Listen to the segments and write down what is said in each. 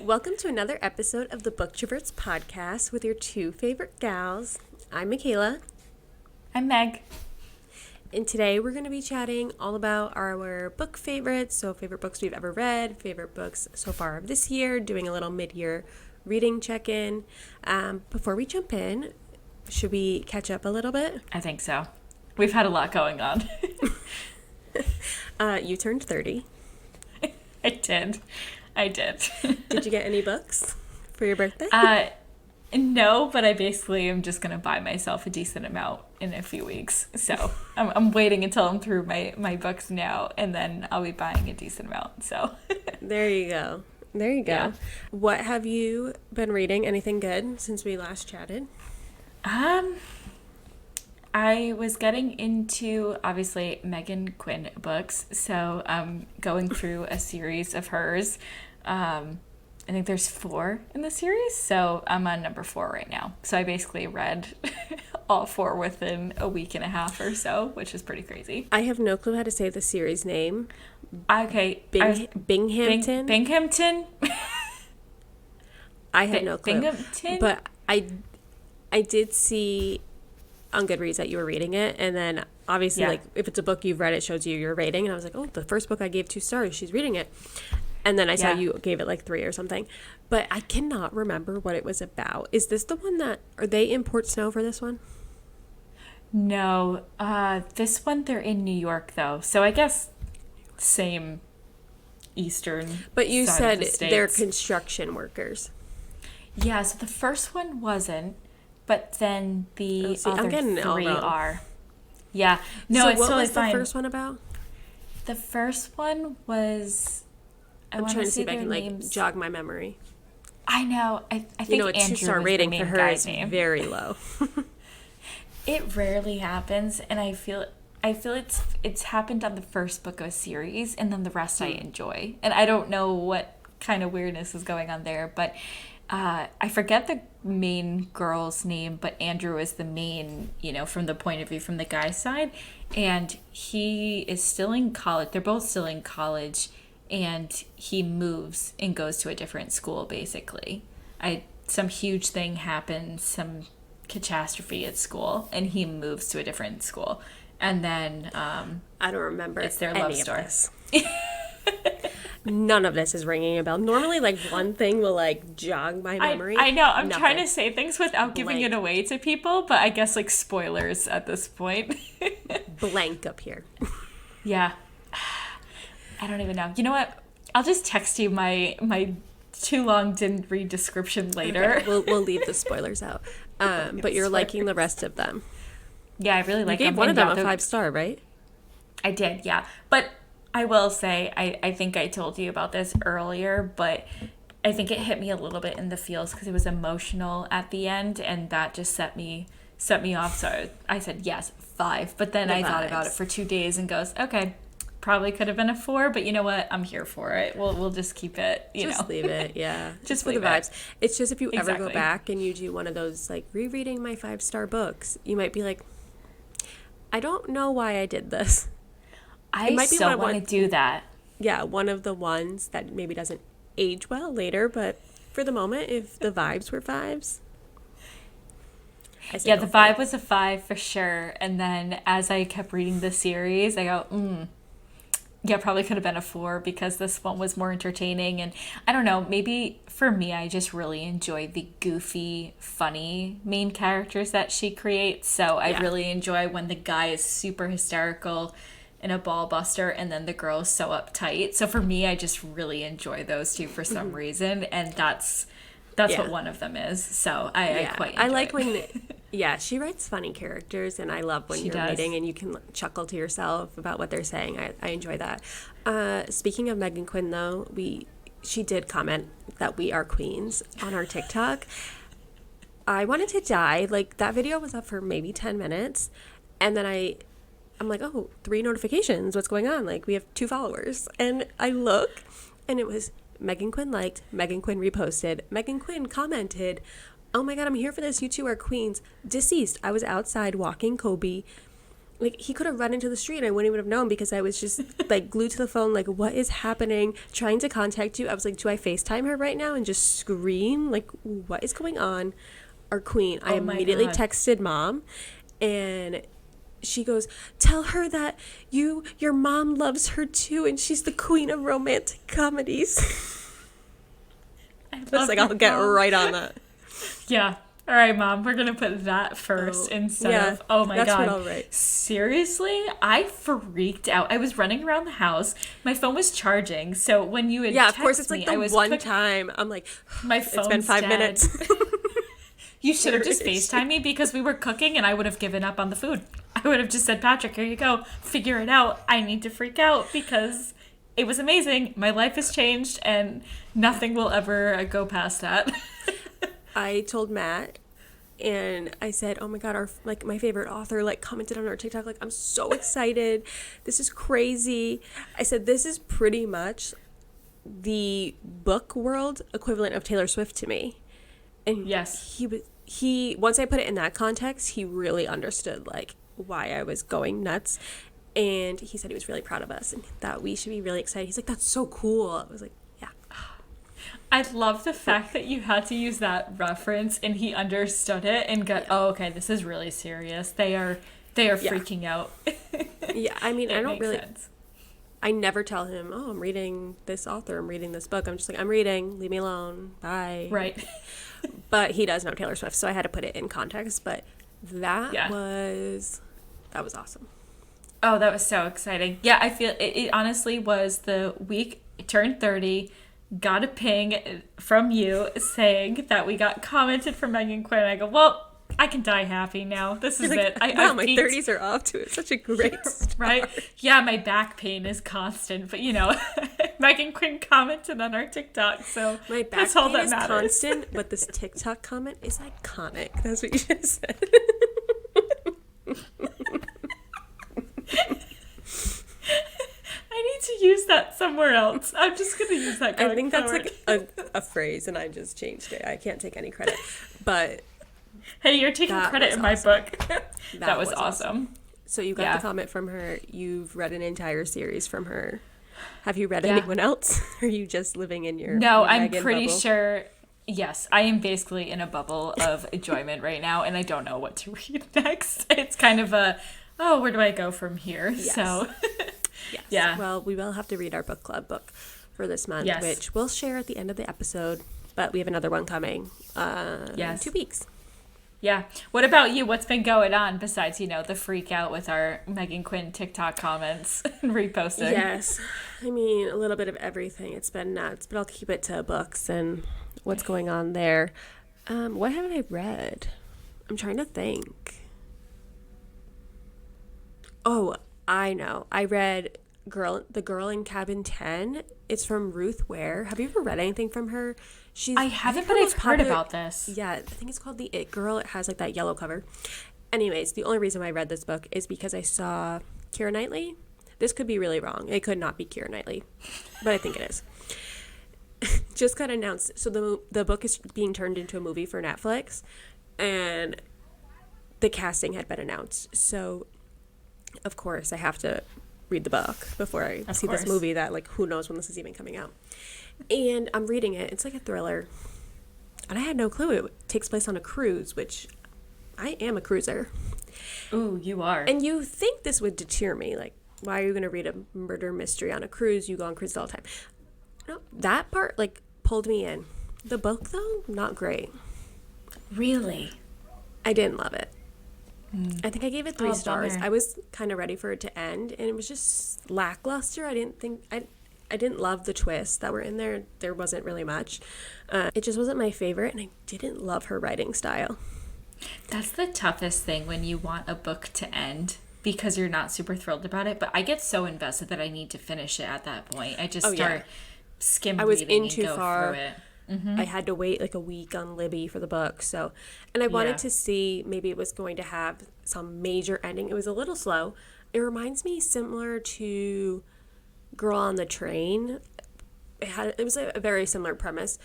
Welcome to another episode of the Booktroverts Podcast with your two favorite gals. I'm McKayla. I'm Meg. And today we're going to be chatting all about our book favorites, so favorite books we've ever read, favorite books so far of this year, doing a little mid-year reading check-in. Before we jump in, should we catch up a little bit? I think so. We've had a lot going on. You turned 30. I did. Did you get any books for your birthday? No, but I basically am just going to buy myself a decent amount in a few weeks. So I'm waiting until I'm through my books now, and then I'll be buying a decent amount. So There you go. Yeah. What have you been reading? Anything good since we last chatted? I was getting into, obviously, Megan Quinn books, so I'm going through a series of hers. I think there's 4 in the series, so I'm on number 4 right now. So I basically read all 4 within a week and a half or so, which is pretty crazy. I have no clue how to say the series name. Okay. Binghamton? Binghamton? I have no clue. Binghamton? But I did see on Goodreads that you were reading it, and then obviously like if it's a book you've read, it shows you your rating, and I was like, oh, the first book I gave 2 stars, she's reading it. And then I saw you gave it like 3 or something, but I cannot remember what it was about. Is this the one are they in Port Snow for this one? No, this one they're in New York though, so I guess same eastern. But you side of said the they're States. construction workers. Yeah, so the first one wasn't, but then the I'm other getting it all 3 wrong. are. Yeah, no, So it's what totally was fine. the first one about? The first one was. I'm trying to see if I their can names. jog my memory. I know. I think You know, a Andrew 2-star was the rating main for her guy's is name. very low. It rarely happens, and I feel it's happened on the first book of a series, and then the rest I enjoy. And I don't know what kind of weirdness is going on there, but I forget the main girl's name, but Andrew is the main, from the point of view from the guy's side, and he is still in college. They're both still in college, and he moves and goes to a different school, basically. Some huge thing happens, some catastrophe at school, and he moves to a different school. And then I don't remember. it's their any love of story. this. None of this is ringing a bell. Normally, like, one thing will, like, jog my memory. I know. I'm Nothing. trying to say things without giving Blank. it away to people, but I guess, like, spoilers at this point. Blank up here. Yeah. I don't even know. You know what? I'll just text you my too long didn't read description later. Okay, we'll leave the spoilers out. But you're liking the rest of them. Yeah, I really like You gave them. one of them And a yeah, 5-star, right? I did, yeah. But I will say, I think I told you about this earlier, but I think it hit me a little bit in the feels because it was emotional at the end, and that just set me off. So I said, yes, 5. But then I thought about it for 2 days and goes, okay, probably could have been a 4, but you know what? I'm here for it. We'll just keep it, Just leave it, yeah. Just for the leave it. vibes. It's just if you ever Exactly. go back and you do one of those, like, rereading my 5-star books, you might be like, I don't know why I did this. I might be so one- want to do that. Yeah, one of the ones that maybe doesn't age well later, but for the moment, if the vibes were 5s. Yeah, the vibe was a 5 for sure. And then as I kept reading the series, I go, yeah, probably could have been a 4 because this one was more entertaining. And I don't know, maybe for me, I just really enjoy the goofy, funny main characters that she creates. So I really enjoy when the guy is super hysterical and a ball buster, and then the girl is so uptight. So for me, I just really enjoy those two for some reason. And that's what one of them is. So I quite enjoy I like it. when she writes funny characters, and I love when She you're does. reading and you can chuckle to yourself about what they're saying. I enjoy that. Speaking of Megan Quinn, though, she did comment that we are queens on our TikTok. I wanted to die. Like, that video was up for maybe 10 minutes, and then I'm like, oh, 3 notifications. What's going on? Like, we have 2 followers. And I look, and it was Megan Quinn liked, Megan Quinn reposted, Megan Quinn commented, oh my God, I'm here for this. You two are queens. Deceased. I was outside walking Kobe. like, he could have run into the street and I wouldn't even have known because I was just, like, glued to the phone, like, what is happening? Trying to contact you. I was like, do I FaceTime her right now and just scream? Like, what is going on? Our queen. I immediately texted Mom, and she goes, tell her that your mom loves her too, and she's the queen of romantic comedies. I was like, I'll get right on that. Yeah. All right, Mom, we're going to put that first instead of, oh my God. What I'll write. Seriously? I freaked out. I was running around the house. My phone was charging. So when you had of course, it's like the one time I'm like, my phone's it's been 5 minutes. You should have just FaceTimed me because we were cooking and I would have given up on the food. I would have just said, Patrick, here you go. Figure it out. I need to freak out because it was amazing. My life has changed and nothing will ever go past that. I told Matt, and I said, oh my God, my favorite author, like, commented on our TikTok, like, I'm so excited. This is crazy. I said, this is pretty much the book world equivalent of Taylor Swift to me. And yes, he once I put it in that context, he really understood, like, why I was going nuts. And he said he was really proud of us and that we should be really excited. He's like, that's so cool. I was like, yeah. I love the fact that you had to use that reference and he understood it and got, oh, okay, this is really serious. They are freaking out. Yeah, I mean, I don't really, sense. I never tell him, oh, I'm reading this author, I'm reading this book. I'm just like, I'm reading, leave me alone, bye. Right. But he does know Taylor Swift, so I had to put it in context. But that was awesome. Oh, that was so exciting. Yeah, I feel it honestly was the week it turned 30, got a ping from you saying that we got commented from Megan Quinn. I go, well, I can die happy now. This is it. Wow, my 30s are off to such a great start. Right? Yeah, my back pain is constant, but Megan Quinn commented on our TikTok, so my back that's all pain that is matters. Constant, but this TikTok comment is iconic. That's what you just said. I need to use that somewhere else. I'm just going to use that going I think that's forward. like a phrase, and I just changed it. I can't take any credit, but hey, you're taking credit in my book. That was awesome. So you got the comment from her. You've read an entire series from her. Have you read anyone else? Or are you just living in your I'm pretty bubble? sure. Yes, I am basically in a bubble of enjoyment right now, and I don't know what to read next. It's kind of where do I go from here? Yes. So, yes. Yeah. Well, we will have to read our book club book for this month, which we'll share at the end of the episode. But we have another one coming in 2 weeks. Yeah. What about you? What's been going on besides, the freak out with our Megan Quinn TikTok comments and reposting? Yes. I mean, a little bit of everything. It's been nuts, but I'll keep it to books and what's going on there. What have I read? I'm trying to think. Oh, I know. I read The Girl in Cabin 10. It's from Ruth Ware. Have you ever read anything from her? I haven't, but I've heard about this. Yeah, I think it's called The It Girl. It has like that yellow cover. Anyways, the only reason why I read this book is because I saw Keira Knightley. This could be really wrong. It could not be Keira Knightley, but I think it is. Just got announced. So the book is being turned into a movie for Netflix, and the casting had been announced. So, of course, I have to read the book before I see this movie that, like, who knows when this is even coming out. And I'm reading it. It's like a thriller. And I had no clue it takes place on a cruise, which I am a cruiser. Ooh, you are. And you think this would deter me. Like, why are you going to read a murder mystery on a cruise? You go on cruises all the time. No, that part, like, pulled me in. The book, though, not great. Really? I didn't love it. I think I gave it 3 stars. Bummer. I was kind of ready for it to end, and it was just lackluster. I didn't love the twists that were in there. There wasn't really much. It just wasn't my favorite, and I didn't love her writing style. That's the toughest thing when you want a book to end because you're not super thrilled about it. But I get so invested that I need to finish it at that point. I just start skim reading and go through it. Mm-hmm. I had to wait like a week on Libby for the book. And I wanted to see maybe it was going to have some major ending. It was a little slow. It reminds me similar to Girl on the Train. It was a very similar premise,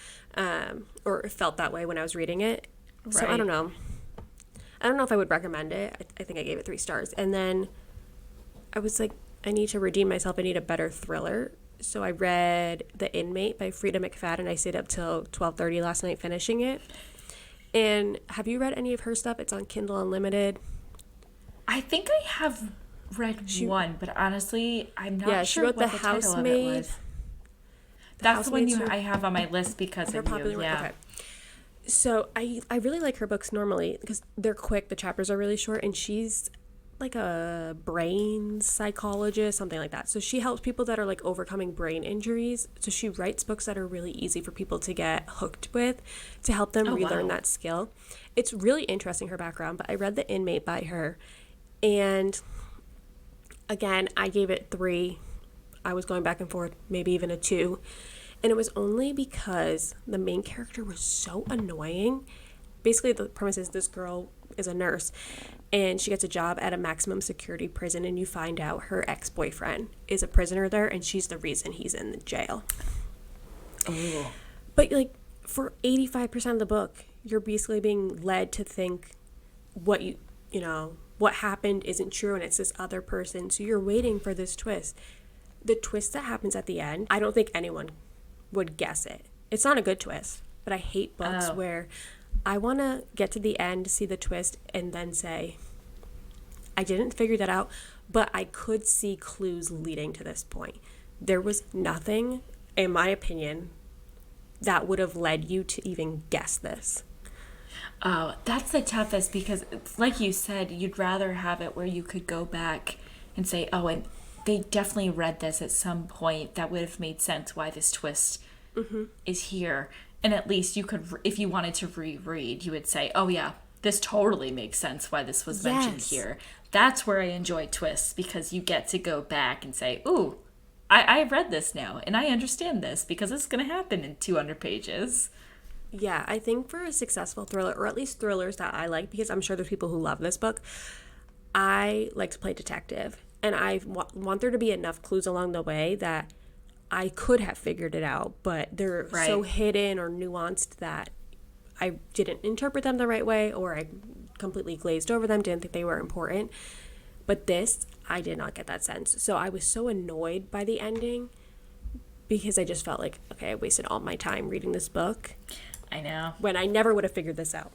or it felt that way when I was reading it. Right. So I don't know. I don't know if I would recommend it. I think I gave it 3 stars. And then I was like, I need to redeem myself. I need a better thriller. So I read The Inmate by Frida McFadden. I stayed up till 12:30 last night finishing it. And have you read any of her stuff? It's on Kindle Unlimited. I think I have read one, but honestly, I'm not sure wrote what The the title of it Housemaid. was. That's the one I have on my list because of you. Yeah. Okay. So I really like her books normally because they're quick. The chapters are really short, and she's like a brain psychologist, something like that. So she helps people that are like overcoming brain injuries. So she writes books that are really easy for people to get hooked with to help them relearn that skill. It's really interesting, her background, but I read The Inmate by her. And again, I gave it 3. I was going back and forth, maybe even a 2. And it was only because the main character was so annoying. Basically, the premise is this girl is a nurse and she gets a job at a maximum security prison, and you find out her ex-boyfriend is a prisoner there and she's the reason he's in the jail. Oh. But like for 85% of the book, you're basically being led to think what what happened isn't true and it's this other person. So you're waiting for this twist. The twist that happens at the end, I don't think anyone would guess it. It's not a good twist, but I hate books where I want to get to the end, see the twist, and then say, I didn't figure that out, but I could see clues leading to this point. There was nothing, in my opinion, that would have led you to even guess this. Oh, that's the toughest because, like you said, you'd rather have it where you could go back and say, oh, and they definitely read this at some point. That would have made sense why this twist is here. And at least you could, if you wanted to reread, you would say, oh, yeah, this totally makes sense why this was mentioned here. That's where I enjoy twists because you get to go back and say, ooh, I read this now and I understand this because it's going to happen in 200 pages. Yeah, I think for a successful thriller, or at least thrillers that I like, because I'm sure there's people who love this book, I like to play detective. And I want there to be enough clues along the way that I could have figured it out, but they're so hidden or nuanced that I didn't interpret them the right way, or I completely glazed over them, didn't think they were important. But this, I did not get that sense. So I was so annoyed by the ending because I just felt like, okay, I wasted all my time reading this book. I know. When I never would have figured this out.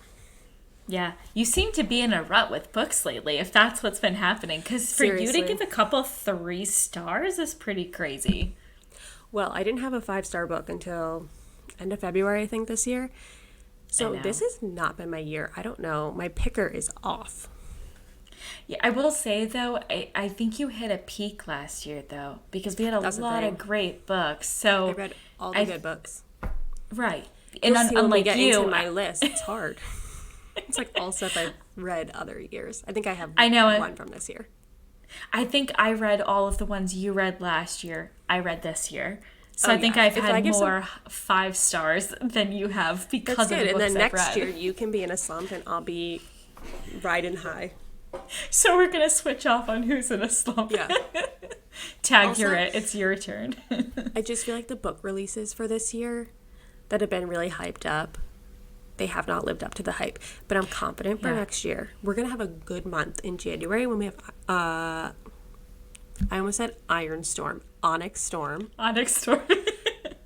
Yeah. You seem to be in a rut with books lately, if that's what's been happening. Because for you to give a couple 3 stars is pretty crazy. Well, I didn't have a 5-star book until end of February, I think, this year. So this has not been my year. I don't know. My picker is off. Yeah, I will say, though, I think you hit a peak last year, though, because we had a lot of great books. So I read all the good books. Right. And unlike you, into my list, it's hard. It's like all stuff I've read other years. I think I have one from this year. I think I read all of the ones you read last year. I read this year. So I think I've had more 5 stars than you have because of the books I've read. And then next year you can be in a slump and I'll be riding high. So we're going to switch off on who's in a slump. Yeah. It's your turn. I just feel like the book releases for this year that have been really hyped up, they have not lived up to the hype. But I'm confident for next year. We're going to have a good month in January when we have, I almost said Onyx Storm. Onyx Storm.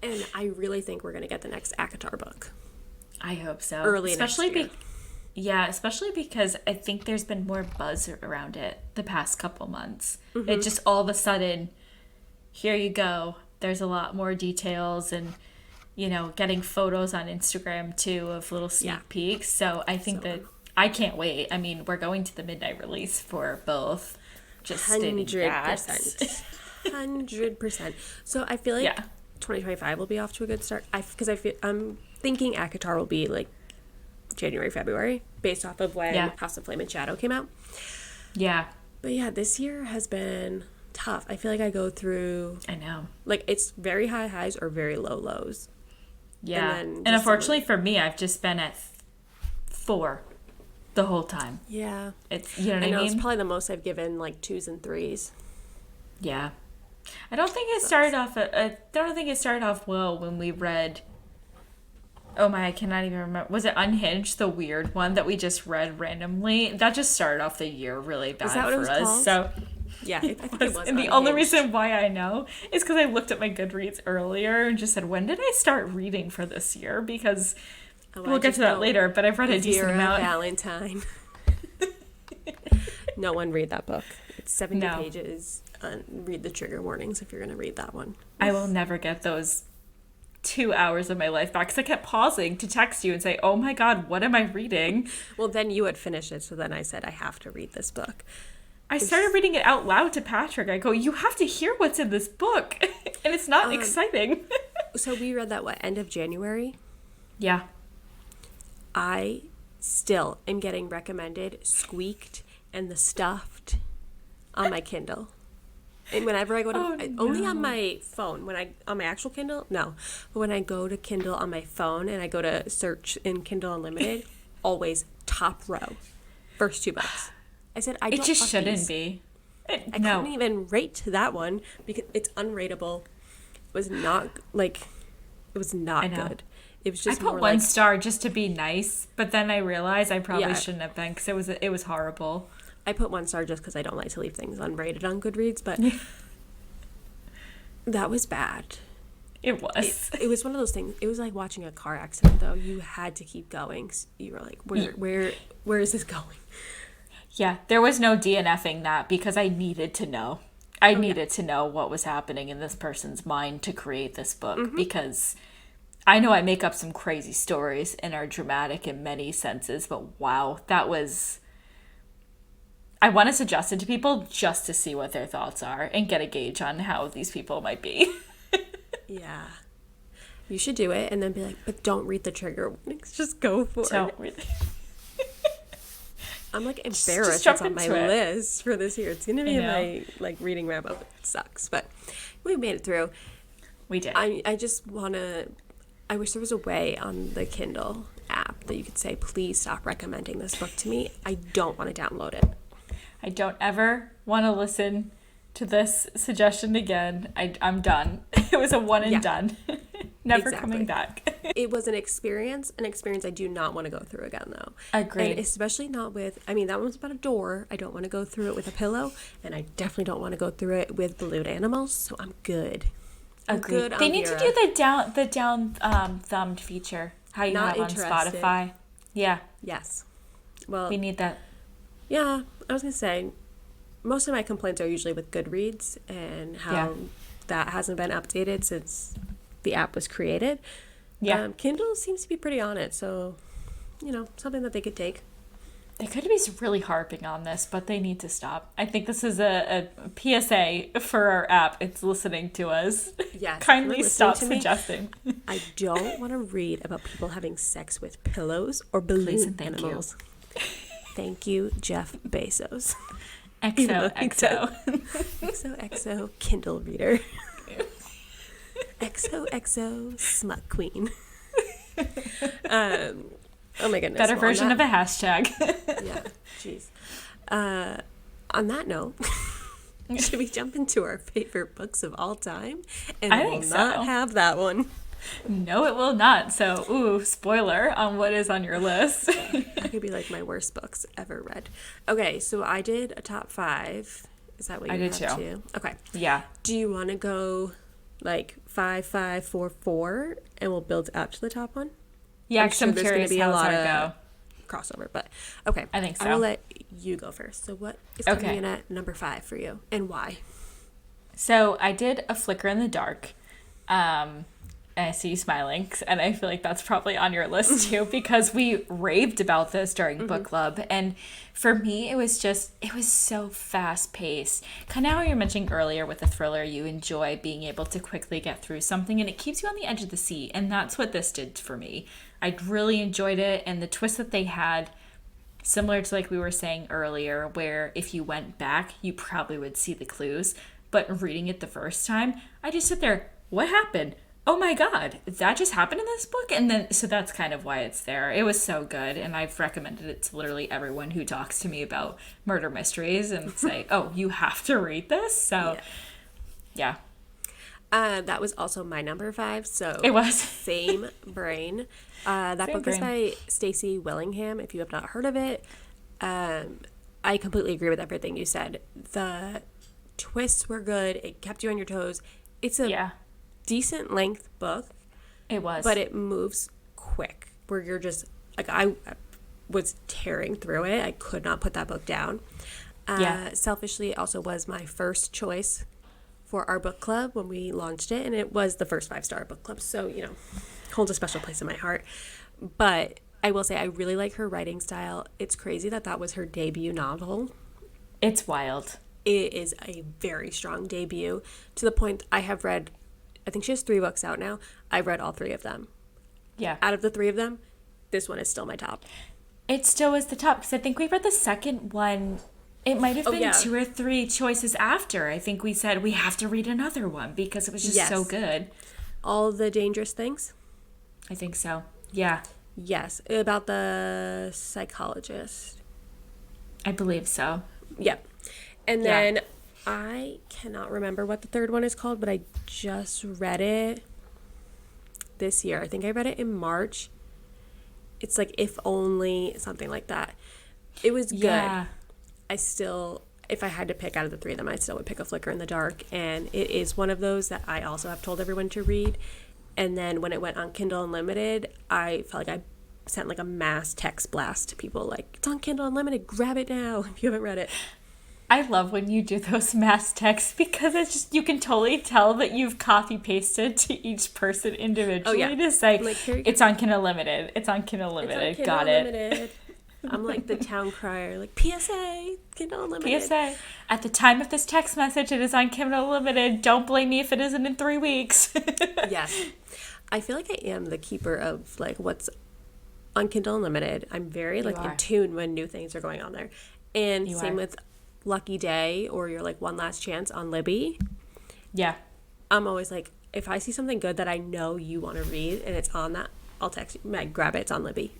And I really think we're going to get the next ACOTAR book. I hope so. Early next year. Especially because I think there's been more buzz around it the past couple months. Mm-hmm. It just all of a sudden, here you go. There's a lot more details and, getting photos on Instagram too of little sneak peeks. So I think that I can't wait. I mean, we're going to the midnight release for both. Just 100%. 100%. So I feel like 2025 will be off to a good start. I'm thinking ACOTAR will be like January, February, based off of when House of Flame and Shadow came out. Yeah. But yeah, this year has been tough. I feel like I go through... I know. Like, it's very high highs or very low lows. Yeah. And unfortunately for me, I've just been at 4 the whole time. Yeah. It's, you know what I mean? It's probably the most I've given, like, 2s and 3s. Yeah. I don't think it started off well when we read... Oh my, I cannot even remember. Was it Unhinged, the weird one that we just read randomly? That just started off the year really bad for us. Called? So Yeah, I think it was. And the only reason why I know is because I looked at my Goodreads earlier and just said, when did I start reading for this year? Because we'll get to that later, but I've read a decent amount. Valentine. No one read that book. It's 70 pages. Read the trigger warnings if you're going to read that one. I will never get those 2 hours of my life back, because I kept pausing to text you and say, oh my God, what am I reading? Well, then you had finished it, so then I said, I have to read this book. I started reading it out loud to Patrick. I go, you have to hear what's in this book. And it's not exciting. So we read that, end of January? Yeah. I still am getting recommended Squeaked and The Stuffed on my Kindle. And whenever I go to, only on my phone, on my actual Kindle, no. But when I go to Kindle on my phone and I go to search in Kindle Unlimited, always top row, first 2 books. I said, I don't. It just shouldn't be. I couldn't even rate that one because it's unrateable. It was not good. It was just I put 1 star just to be nice, but then I realized I probably shouldn't have been, because it was horrible. I put 1 star just because I don't like to leave things unrated on Goodreads, but that was bad. It was. It was one of those things. It was like watching a car accident, though. You had to keep going. You were like, where is this going? Yeah, there was no DNFing that, because I needed to know. I needed to know what was happening in this person's mind to create this book, because I know I make up some crazy stories and are dramatic in many senses, but wow, that was... I want to suggest it to people just to see what their thoughts are and get a gauge on how these people might be. Yeah. You should do it and then be like, but don't read the trigger warnings. Just go for it. Don't read it. I'm like embarrassed it's on my list for this year. It's going to be in my reading wrap up. It sucks, but we made it through. We did. I just want to, I wish there was a way on the Kindle app that you could say, please stop recommending this book to me. I don't want to download it. I don't ever want to listen to this suggestion again. I'm done. It was a one and done. Never coming back. It was an experience I do not want to go through again, though. Agreed. And especially not with, that one's about a door. I don't want to go through it with a pillow, and I definitely don't want to go through it with balloon animals, so I'm good. Agreed. They need to do the down thumbed feature. How you have on Spotify. Yeah. Yes. Well, we need that. Yeah, I was going to say, most of my complaints are usually with Goodreads and how that hasn't been updated since the app was created. Yeah. Kindle seems to be pretty on it, so, something that they could take. They could be really harping on this, but they need to stop. I think this is a PSA for our app. It's listening to us. Yes. Kindly stop suggesting. I don't want to read about people having sex with pillows or balloon animals. Thank you, Jeff Bezos. XOXO. XOXO Kindle reader. XOXO smut queen. Oh my goodness. Better version of a hashtag. Yeah, jeez. On that note, should we jump into our favorite books of all time? And I think so. Not have that one. No, it will not. So, spoiler on what is on your list. That could be like my worst books ever read. Okay, so I did a top 5. Is that what you did too? Okay. Yeah. Do you want to go like 5, 5, 4, 4, and we'll build up to the top one? Yeah, because I'm curious how it's gonna go. Crossover, but okay. I think so. I will let you go first. So what is coming in at number 5 for you, and why? So I did A Flicker in the Dark. And I see you smiling, and I feel like that's probably on your list too, because we raved about this during book club. And for me, it was so fast paced. Kind of how you were mentioning earlier with a thriller, you enjoy being able to quickly get through something, and it keeps you on the edge of the seat. And that's what this did for me. I really enjoyed it, and the twist that they had, similar to like we were saying earlier, where if you went back, you probably would see the clues. But reading it the first time, I just sit there, what happened? Oh my God, that just happened in this book? And then, so that's kind of why it's there. It was so good, and I've recommended it to literally everyone who talks to me about murder mysteries and say, oh, you have to read this? So, yeah. That was also my number 5, so it was. Same brain. That book is by Stacey Willingham, if you have not heard of it. I completely agree with everything you said. twists were good. It kept you on your toes. It's a decent length book. It was. But it moves quick, where you're just, like, I was tearing through it. I could not put that book down. Selfishly, it also was my first choice for our book club when we launched it, and it was the first 5-star book club, so, you know, holds a special place in my heart. But I will say I really like her writing style. It's crazy that was her debut novel. It's wild. It is a very strong debut, to the point I have read, I think she has 3 books out now. I've read all 3 of them. Yeah. Out of the 3 of them, this one is still my top. It still is the top, because I think we read the second one. It might have been 2 or 3 choices after. I think we said we have to read another one because it was just so good. All the Dangerous Things? I think so. Yeah. Yes. About the psychologist. I believe so. Yep. And then I cannot remember what the third one is called, but I just read it this year. I think I read it in March. It's like If Only, something like that. It was good. Yeah. I still, if I had to pick out of the 3 of them, I still would pick A Flicker in the Dark. And it is one of those that I also have told everyone to read. And then when it went on Kindle Unlimited, I felt like I sent like a mass text blast to people like, it's on Kindle Unlimited, grab it now if you haven't read it. I love when you do those mass texts because it's just, you can totally tell that you've copy pasted to each person individually to say, like, it's on Kindle Unlimited. It's on Kindle Unlimited. Got it. I'm like the town crier, like, PSA, Kindle Unlimited. PSA. At the time of this text message, it is on Kindle Unlimited. Don't blame me if it isn't in 3 weeks. Yes. I feel like I am the keeper of, like, what's on Kindle Unlimited. I'm very, like, in tune when new things are going on there. And same with Lucky Day or your, like, One Last Chance on Libby. Yeah. I'm always like, if I see something good that I know you want to read and it's on that, I'll text you, Meg, grab it, it's on Libby.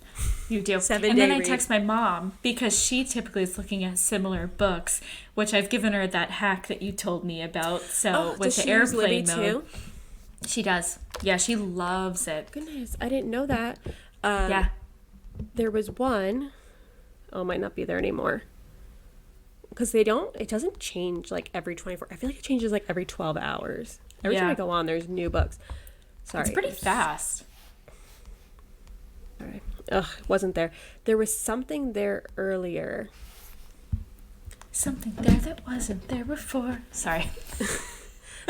You do. 7-day and then I read. text my mom because she typically is looking at similar books, which I've given her that hack that you told me about. So with the airplane mode. Too? She does. Yeah, she loves it. Goodness, I didn't know that. There was one, it might not be there anymore. Because it doesn't change like every 24. I feel like it changes like every 12 hours. Every time I go on, there's new books. Sorry. It's pretty fast. All right. Ugh, it wasn't there. There was something there earlier. Something there that wasn't there before. Sorry.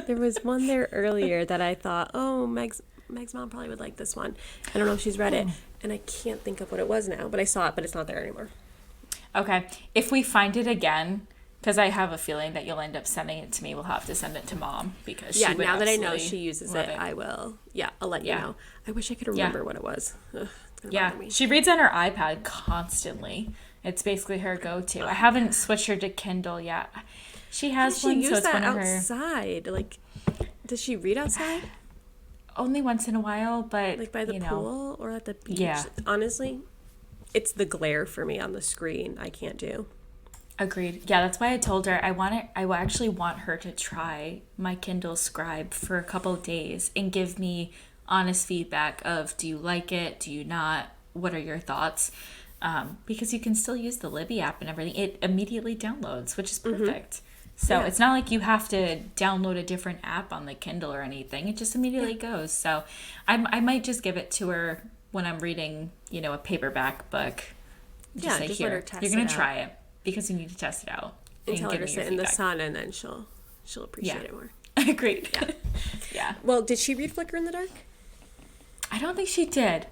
There was one there earlier that I thought, oh, Meg's mom probably would like this one. I don't know if she's read it. And I can't think of what it was now, but I saw it, but it's not there anymore. Okay. If we find it again, because I have a feeling that you'll end up sending it to me, we'll have to send it to Mom because she would now that I know she uses it, I will. Yeah, I'll let you know. I wish I could remember what it was. Ugh, it's gonna bother me. She reads on her iPad constantly. It's basically her go-to. I haven't switched her to Kindle yet. She has one, so it's one of her. Outside, like, does she read outside? Only once in a while, but like by the pool or at the beach. Yeah. Honestly, it's the glare for me on the screen. I can't do. Agreed. Yeah, that's why I told her I actually want her to try my Kindle Scribe for a couple of days and give me honest feedback of, do you like it? Do you not? What are your thoughts? Because you can still use the Libby app and everything. It immediately downloads, which is perfect. Mm-hmm. So it's not like you have to download a different app on the Kindle or anything. It just immediately goes. So I might just give it to her when I'm reading, a paperback book. Just say, just here, let her test you're going it to out. try it because you need to test it out. And tell her to sit in the sun, and then she'll appreciate it more. Agreed. Yeah. Yeah. Well, did she read Flicker in the Dark? I don't think she did.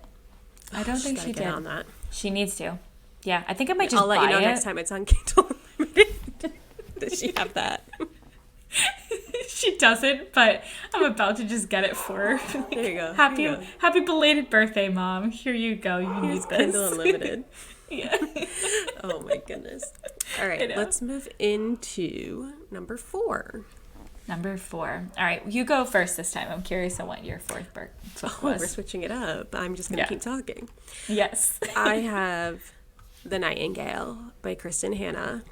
I don't think she did. Get on that. She needs to. Yeah, I think I might just I'll let you know next time it's on Kindle Unlimited. Does she have that? She doesn't, but I'm about to just get it for her. There you go. Happy belated birthday, Mom. Here you go. Here's need this. Kindle Unlimited. Yeah. Oh my goodness. All right, let's move into number 4. Number 4. All right, you go first this time. I'm curious on what your 4th book was. We're switching it up. I'm just going to keep talking. Yes. I have The Nightingale by Kristen Hanna.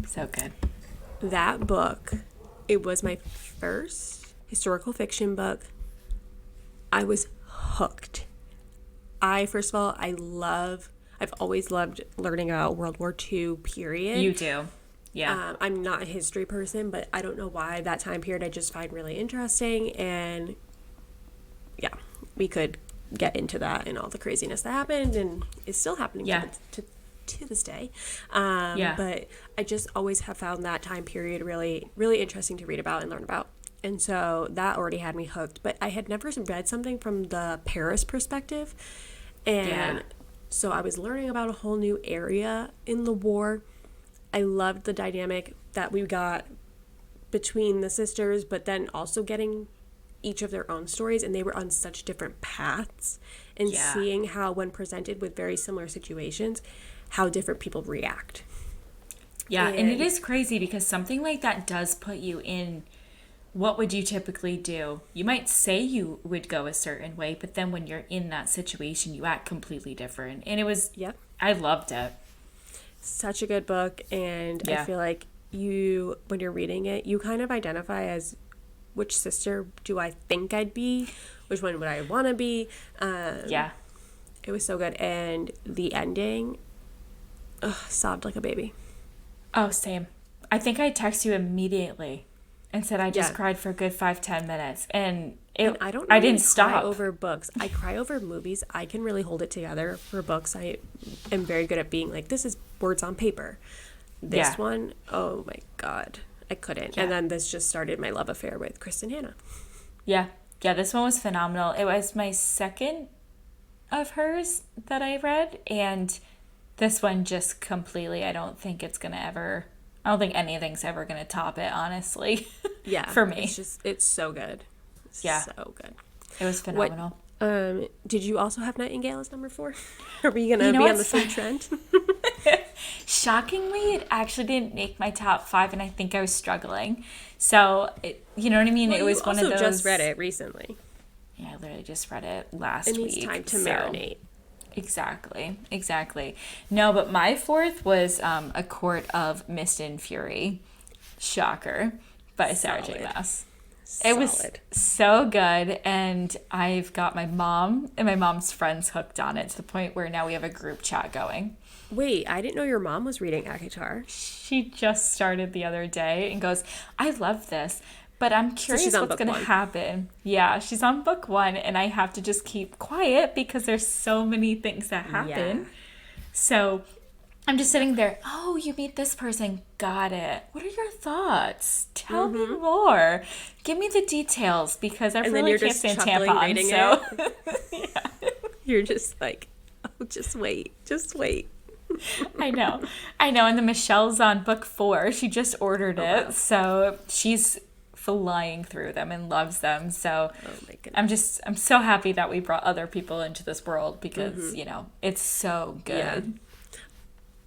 So good. That book, it was my first historical fiction book. I was hooked. First of all, I've always loved learning about World War II period. You do. Yeah. I'm not a history person, but I don't know why that time period I just find really interesting. And yeah, we could get into that and all the craziness that happened and is still happening to this day. But I just always have found that time period really, really interesting to read about and learn about. And so that already had me hooked. But I had never read something from the Paris perspective. And so I was learning about a whole new area in the war. I loved the dynamic that we got between the sisters, but then also getting each of their own stories. And they were on such different paths. And seeing how, when presented with very similar situations, how different people react. Yeah, and it is crazy because something like that does put you in, what would you typically do? You might say you would go a certain way, but then when you're in that situation, you act completely different. And it was, I loved it. Such a good book. And I feel like you, when you're reading it, you kind of identify as, which sister do I think I'd be? Which one would I want to be? It was so good. And the ending, sobbed like a baby. Oh, same. I think I texted you immediately and said I just cried for a good 5-10 minutes. And I didn't stop. Cry over books. I cry over movies. I can really hold it together. For books, I am very good at being like, this is words on paper. This one, oh my God, I couldn't. And then this just started my love affair with Kristen Hanna. Yeah, this one was phenomenal. It was my second of hers that I read, and this one just completely, I don't think anything's ever going to top it, honestly. For me. It's so good. So good. It was phenomenal. Did you also have Nightingale as number 4? Are we going to be on the same trend? Shockingly, it actually didn't make my top 5, and I think I was struggling. So, you know what I mean? Well, it was one of those. You also just read it recently. Yeah, I literally just read it last week. It needs time to marinate. Exactly. No, but my 4th was A Court of Mist and Fury. Shocker. By Sarah J. Maas. It was so good, and I've got my mom and my mom's friends hooked on it to the point where now we have a group chat going. Wait, I didn't know your mom was reading ACOTAR. She just started the other day and goes, I love this, but I'm curious what's going to happen. Yeah, she's on book 1, and I have to just keep quiet because there's so many things that happen. Yeah. So I'm just sitting there, oh, you meet this person. Got it. What are your thoughts? Tell me more. Give me the details because I really can't stand tampons. So You're just like, oh, just wait. I know. And then Michelle's on book 4. She just ordered it. Wow. So she's flying through them and loves them. So my goodness. I'm so happy that we brought other people into this world because, it's so good. Yeah.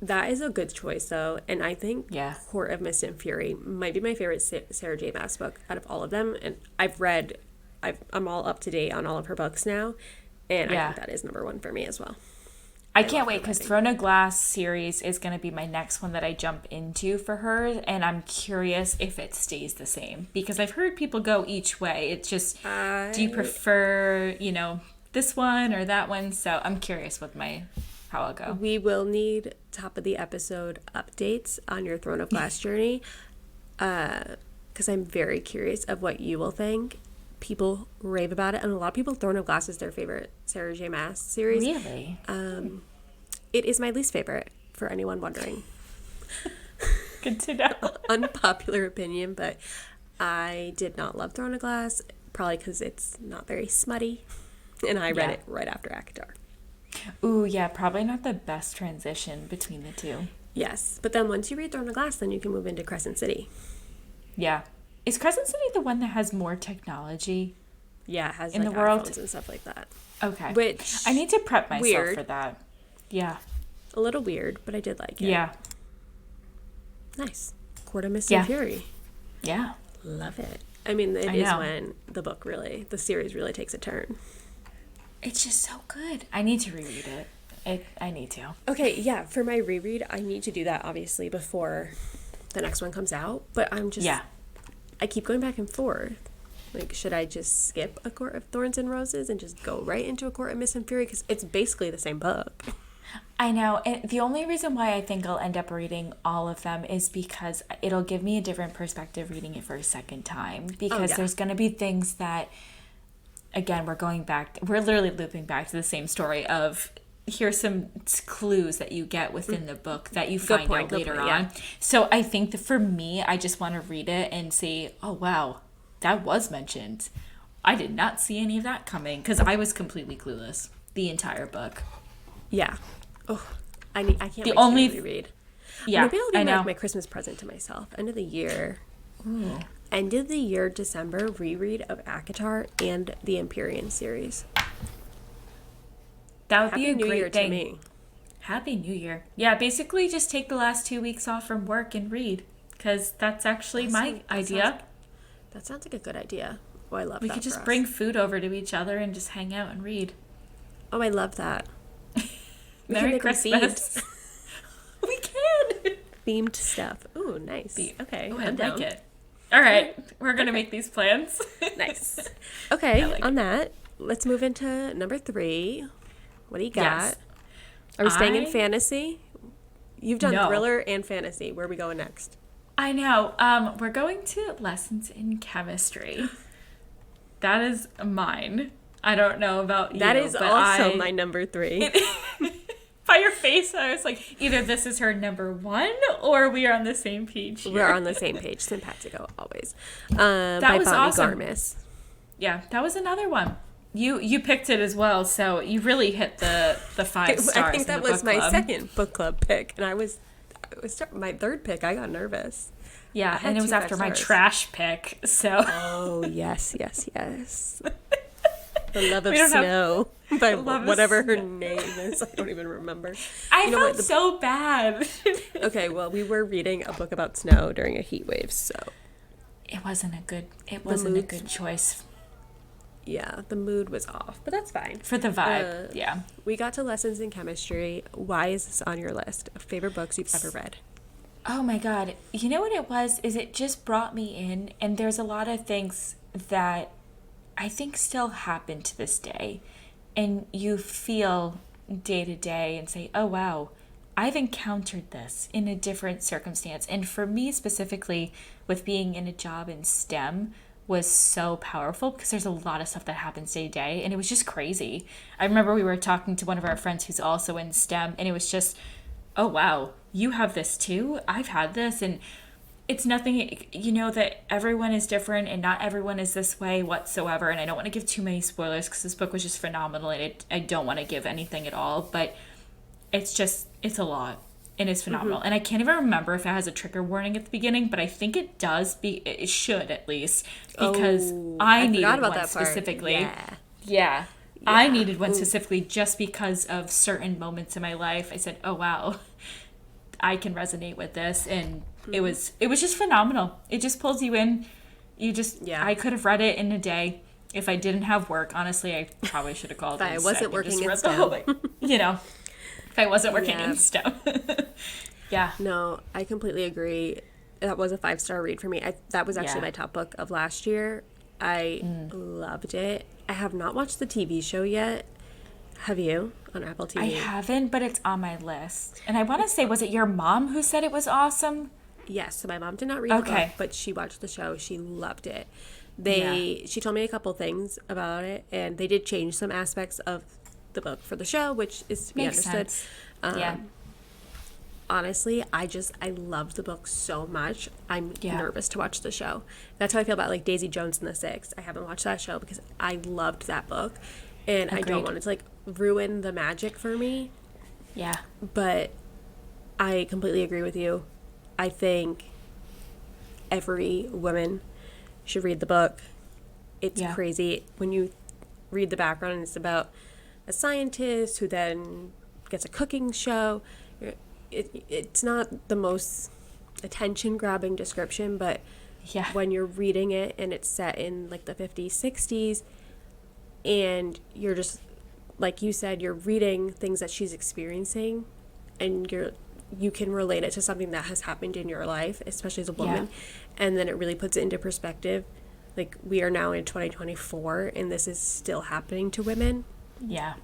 That is a good choice, though, and I think Court of Mist and Fury might be my favorite Sarah J. Maas book out of all of them, and I'm all up to date on all of her books now, and I think that is number 1 for me as well. I can't wait, because Throne of Glass series is going to be my next one that I jump into for her, and I'm curious if it stays the same, because I've heard people go each way. It's just, do you prefer, this one or that one? So I'm curious with how I'll go. We will need top of the episode updates on your Throne of Glass journey, because I'm very curious of what you will think. People rave about it, and a lot of people, Throne of Glass is their favorite Sarah J. Maas series. Really? It is my least favorite, for anyone wondering. Good to know. Unpopular opinion, but I did not love Throne of Glass, probably because it's not very smutty, and I read it right after ACOTAR. Ooh, yeah, probably not the best transition between the two. Yes, but then once you read Throne of Glass, then you can move into Crescent City. Yeah. Is Crescent City the one that has more technology? Yeah, it has in like the world and stuff like that. Okay. Which I need to prep myself for that. Yeah. A little weird, but I did like it. Yeah. Nice. Court of Mist and Fury. Yeah. Love it. I mean, it is when the series really takes a turn. It's just so good. I need to reread it. I need to. Okay, yeah. For my reread, I need to do that, obviously, before the next one comes out. But I'm just... Yeah. I keep going back and forth. Like, should I just skip A Court of Thorns and Roses and just go right into A Court of Mist and Fury? Because it's basically the same book. I know. And the only reason why I think I'll end up reading all of them is because it'll give me a different perspective reading it for a second time. Because there's going to be things that, again, we're literally looping back to the same story of here's some clues that you get within the book that you find out later on. Yeah. So I think that for me, I just want to read it and say, oh, wow, that was mentioned. I did not see any of that coming because I was completely clueless the entire book. Yeah. Oh, I can't wait to reread. Yeah, maybe I'll do like my Christmas present to myself. End of the year. Ooh. End of the year, December, reread of ACOTAR and the Empyrean series. That would be a New great Year thing. To me. Happy New Year. Yeah, basically just take the last 2 weeks off from work and read. Because that's actually my idea. That sounds like a good idea. Oh, I love that. We could just bring food over to each other and just hang out and read. Oh, I love that. Merry Christmas. We can. Themed stuff. Ooh, nice. Okay. Oh, I like it. All right. We're going to make these plans. Nice. Okay. On that, let's move into number 3. What do you got? Yes. Are we staying in fantasy? You've done thriller and fantasy. Where are we going next? I know. We're going to lessons in chemistry. That is mine. I don't know about you. That is also my number 3. By your face, I was like, either this is her number 1 or we are on the same page here. We're on the same page. Simpatico, always. That by was Bonnie awesome. Garmis. Yeah, that was another one. You picked it as well, so you really hit the 5 stars. I think that was my second book club pick, and I was my third pick. I got nervous. Yeah, and it was after my trash pick, so. Oh, yes. The Love of Snow by whatever her name is. I don't even remember. I felt so bad. Okay, well, we were reading a book about snow during a heat wave, so. It wasn't a good choice. Yeah, the mood was off, but that's fine. For the vibe, yeah. We got to lessons in chemistry. Why is this on your list of favorite books you've ever read? Oh my God. You know what it was? Is it just brought me in, and there's a lot of things that I think still happen to this day. And you feel day to day and say, oh, wow, I've encountered this in a different circumstance. And for me specifically, with being in a job in STEM, was so powerful because there's a lot of stuff that happens day to day. And it was just crazy. I remember we were talking to one of our friends who's also in STEM, and it was just, oh, wow, you have this too? I've had this. And it's nothing, that everyone is different and not everyone is this way whatsoever. And I don't want to give too many spoilers because this book was just phenomenal. And I don't want to give anything at all. But it's a lot. And it's phenomenal. Mm-hmm. And I can't even remember if it has a trigger warning at the beginning. But I think it does. It should at least. Because I needed one specifically. Yeah. I needed one specifically just because of certain moments in my life. I said, oh, wow, I can resonate with this. And it was just phenomenal. It just pulls you in. I could have read it in a day. If I didn't have work, honestly, I probably should have called. If I wasn't working in STEM. If I wasn't working in STEM. Yeah. No, I completely agree. That was a 5-star read for me. That was actually my top book of last year. I loved it. I have not watched the TV show yet. Have you? On Apple TV? I haven't, but it's on my list. And I want to say, was it your mom who said it was awesome? Yes. So my mom did not read the book, but she watched the show. She loved it. She told me a couple things about it, and they did change some aspects of the book for the show, which is to be understood. Honestly, I loved the book so much. I'm nervous to watch the show. That's how I feel about like Daisy Jones and the Six. I haven't watched that show because I loved that book, and I don't want it to like ruin the magic for me. Yeah. But I completely agree with you. I think every woman should read the book. It's crazy when you read the background and it's about a scientist who then gets a cooking show. It's not the most attention-grabbing description, but when you're reading it and it's set in like the 50s, 60s, and you're just, like you said, you're reading things that she's experiencing, and you can relate it to something that has happened in your life, especially as a woman, and then it really puts it into perspective. Like, we are now in 2024, and this is still happening to women. Yeah.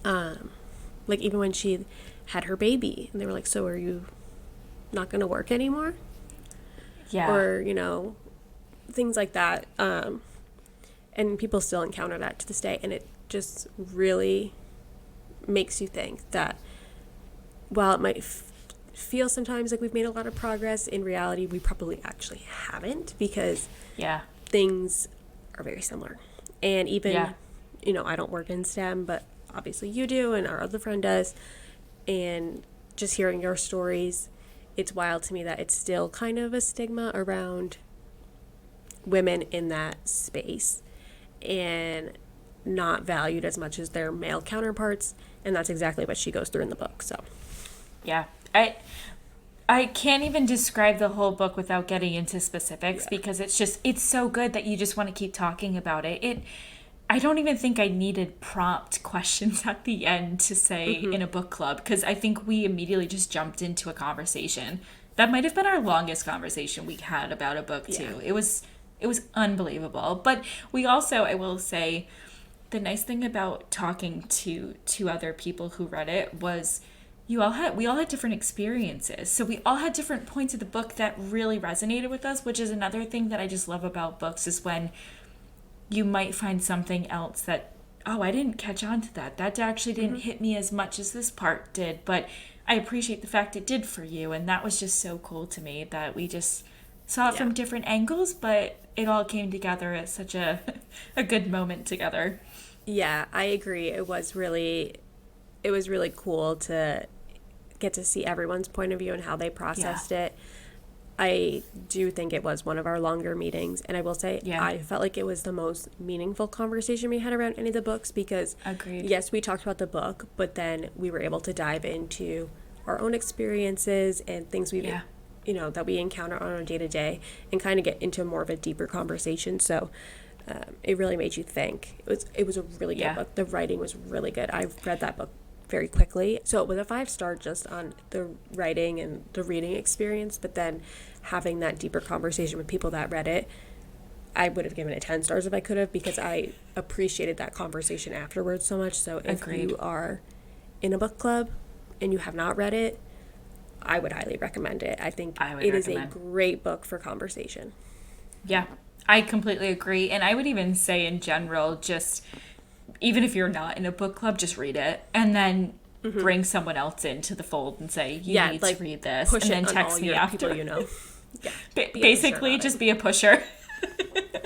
Like, even when she had her baby, and they were like, so are you not going to work anymore? Yeah. Or, you know, things like that. And people still encounter that to this day, and it just really makes you think that while it might feel sometimes like we've made a lot of progress, in reality we probably actually haven't, because things are very similar. And even you know, I don't work in STEM, but obviously you do, and our other friend does, and just hearing your stories, it's wild to me that it's still kind of a stigma around women in that space and not valued as much as their male counterparts. And that's exactly what she goes through in the book. So yeah, I can't even describe the whole book without getting into specifics, because it's so good that you just want to keep talking about it. I don't even think I needed prompt questions at the end to say in a book club, because I think we immediately just jumped into a conversation. That might have been our longest conversation we had about a book too. It was unbelievable. But we also, I will say, the nice thing about talking to other people who read it was we all had different experiences. So we all had different points of the book that really resonated with us, which is another thing that I just love about books, is when you might find something else that, oh, I didn't catch on to that. That actually didn't hit me as much as this part did, but I appreciate the fact it did for you. And that was just so cool to me, that we just saw it from different angles, but it all came together at such a good moment together. Yeah, I agree. It was really cool to get to see everyone's point of view and how they processed it. I do think it was one of our longer meetings, and I will say I felt like it was the most meaningful conversation we had around any of the books, because yes, we talked about the book, but then we were able to dive into our own experiences and things we've you know, that we encounter on our day-to-day, and kind of get into more of a deeper conversation. So it really made you think. It was a really good book. The writing was really good. I've read that book very quickly. So it was a 5-star just on the writing and the reading experience, but then having that deeper conversation with people that read it, I would have given it 10 stars if I could have, because I appreciated that conversation afterwards so much. So if you are in a book club and you have not read it, I would highly recommend it. I think it is a great book for conversation. Yeah, I completely agree. And I would even say in general, just even if you're not in a book club, just read it, and then bring someone else into the fold and say, you need to read this, and then text me after. You know. Basically, just be a pusher.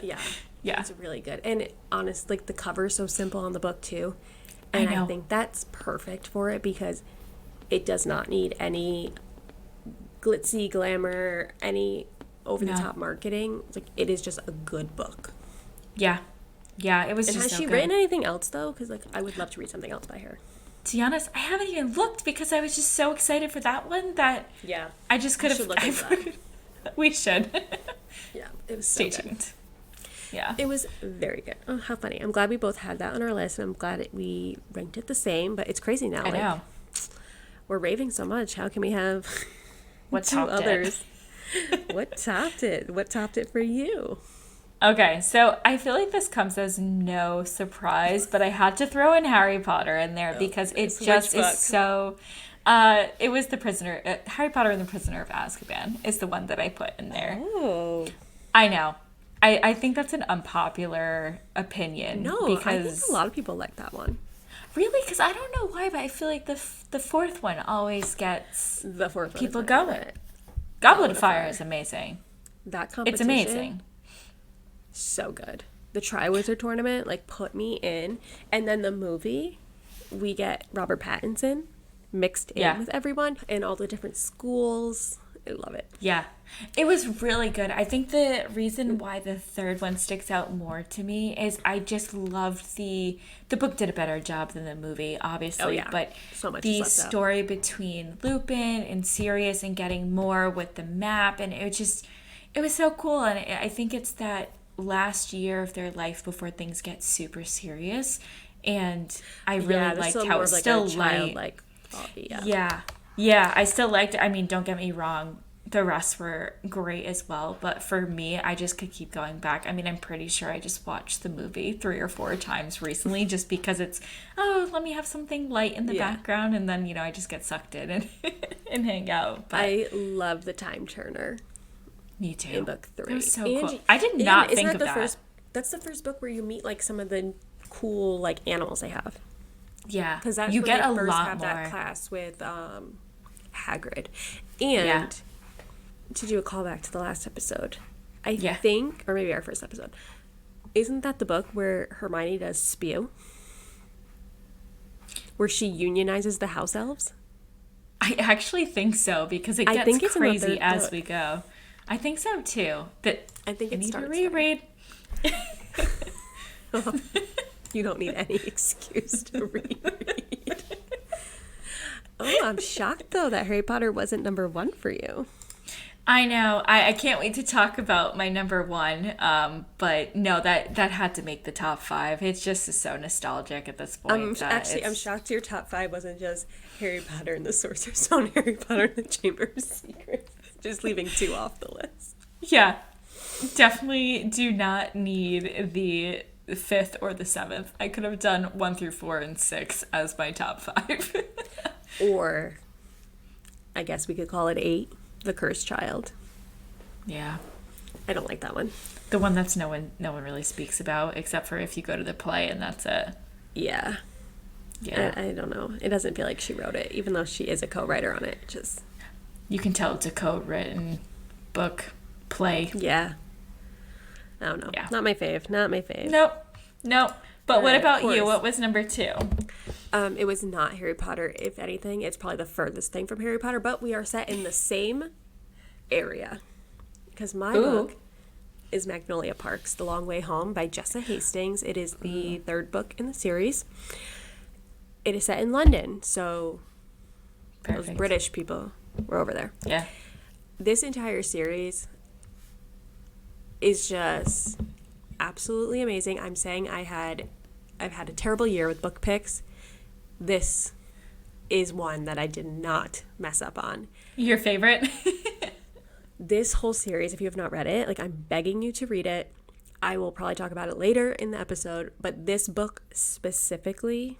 Yeah, it's really good. And honestly, like, the cover is so simple on the book too, and I think that's perfect for it, because it does not need any glitzy glamour, any over-the-top marketing. It's like, it is just a good book. Yeah, it was. And just has she written anything else though? Because like, I would love to read something else by her. To be honest, I haven't even looked, because I was just so excited for that one that I just could have. We should. Yeah, it was Stay tuned. Yeah, it was very good. Oh, how funny! I'm glad we both had that on our list, and I'm glad we ranked it the same. But it's crazy now. I know. We're raving so much. How can we have two others? What topped it? What topped it for you? Okay, so I feel like this comes as no surprise, but I had to throw in Harry Potter in there because it just is so... it was Harry Potter and the Prisoner of Azkaban is the one that I put in there. Oh. I know. I think that's an unpopular opinion. No, because I think a lot of people like that one. Really? Because I don't know why, but I feel like the fourth one always gets people going. Goblet of Fire is amazing. That competition. It's amazing. So good. The Triwizard Tournament, like, put me in. And then the movie, we get Robert Pattinson mixed in with everyone and all the different schools. I love it. Yeah. It was really good. I think the reason why the third one sticks out more to me is I just loved the book did a better job than the movie, obviously. But so much the story between Lupin and Sirius and getting more with the map, and it was so cool. And I think it's that last year of their life before things get super serious, and I really liked how it's still light. Like, yeah, I still liked it. I mean, don't get me wrong, the rest were great as well. But for me, I just could keep going back. I mean, I'm pretty sure I just watched the movie 3 or 4 times recently just because it's, oh, let me have something light in the background. And then, I just get sucked in and, and hang out. But I love the time turner. Me too. In book 3. It was so cool. I did not think of that. That's the first book where you meet like some of the cool like animals they have. Yeah. Because that's you when get they a first lot have more. that class with Hagrid. And to do a callback to the last episode, I think, or maybe our first episode, isn't that the book where Hermione does spew? Where she unionizes the house elves? I actually think so, because it gets crazy as we go. I think so too. But I think it starts to reread. You don't need any excuse to reread. Oh, I'm shocked though that Harry Potter wasn't number 1 for you. I know. I can't wait to talk about my number 1. But no, that had to make the top 5. It's just so nostalgic at this point. I'm shocked your top 5 wasn't just Harry Potter and the Sorcerer's Stone, Harry Potter and the Chamber of Secrets. Just leaving 2 off the list. Yeah. Definitely do not need the 5th or the 7th. I could have done 1 through 4 and 6 as my top 5. Or I guess we could call it 8, The Cursed Child. Yeah. I don't like that one. The one that's no one really speaks about, except for if you go to the play and that's it. Yeah. Yeah. I don't know. It doesn't feel like she wrote it, even though she is a co-writer on it. Just you can tell it's a co-written book, play. Yeah. I don't know. Yeah. Not my fave. Nope. But what about you? What was number 2? It was not Harry Potter. If anything, it's probably the furthest thing from Harry Potter, but we are set in the same area. Because my book is Magnolia Parks, The Long Way Home by Jessa Hastings. It is the 3rd book in the series. It is set in London, so Perfect. Those British people were over there. Yeah. This entire series is just absolutely amazing. I'm saying I've had a terrible year with book picks. This is one that I did not mess up on. Your favorite? This whole series, if you have not read it, like I'm begging you to read it. I will probably talk about it later in the episode, but this book specifically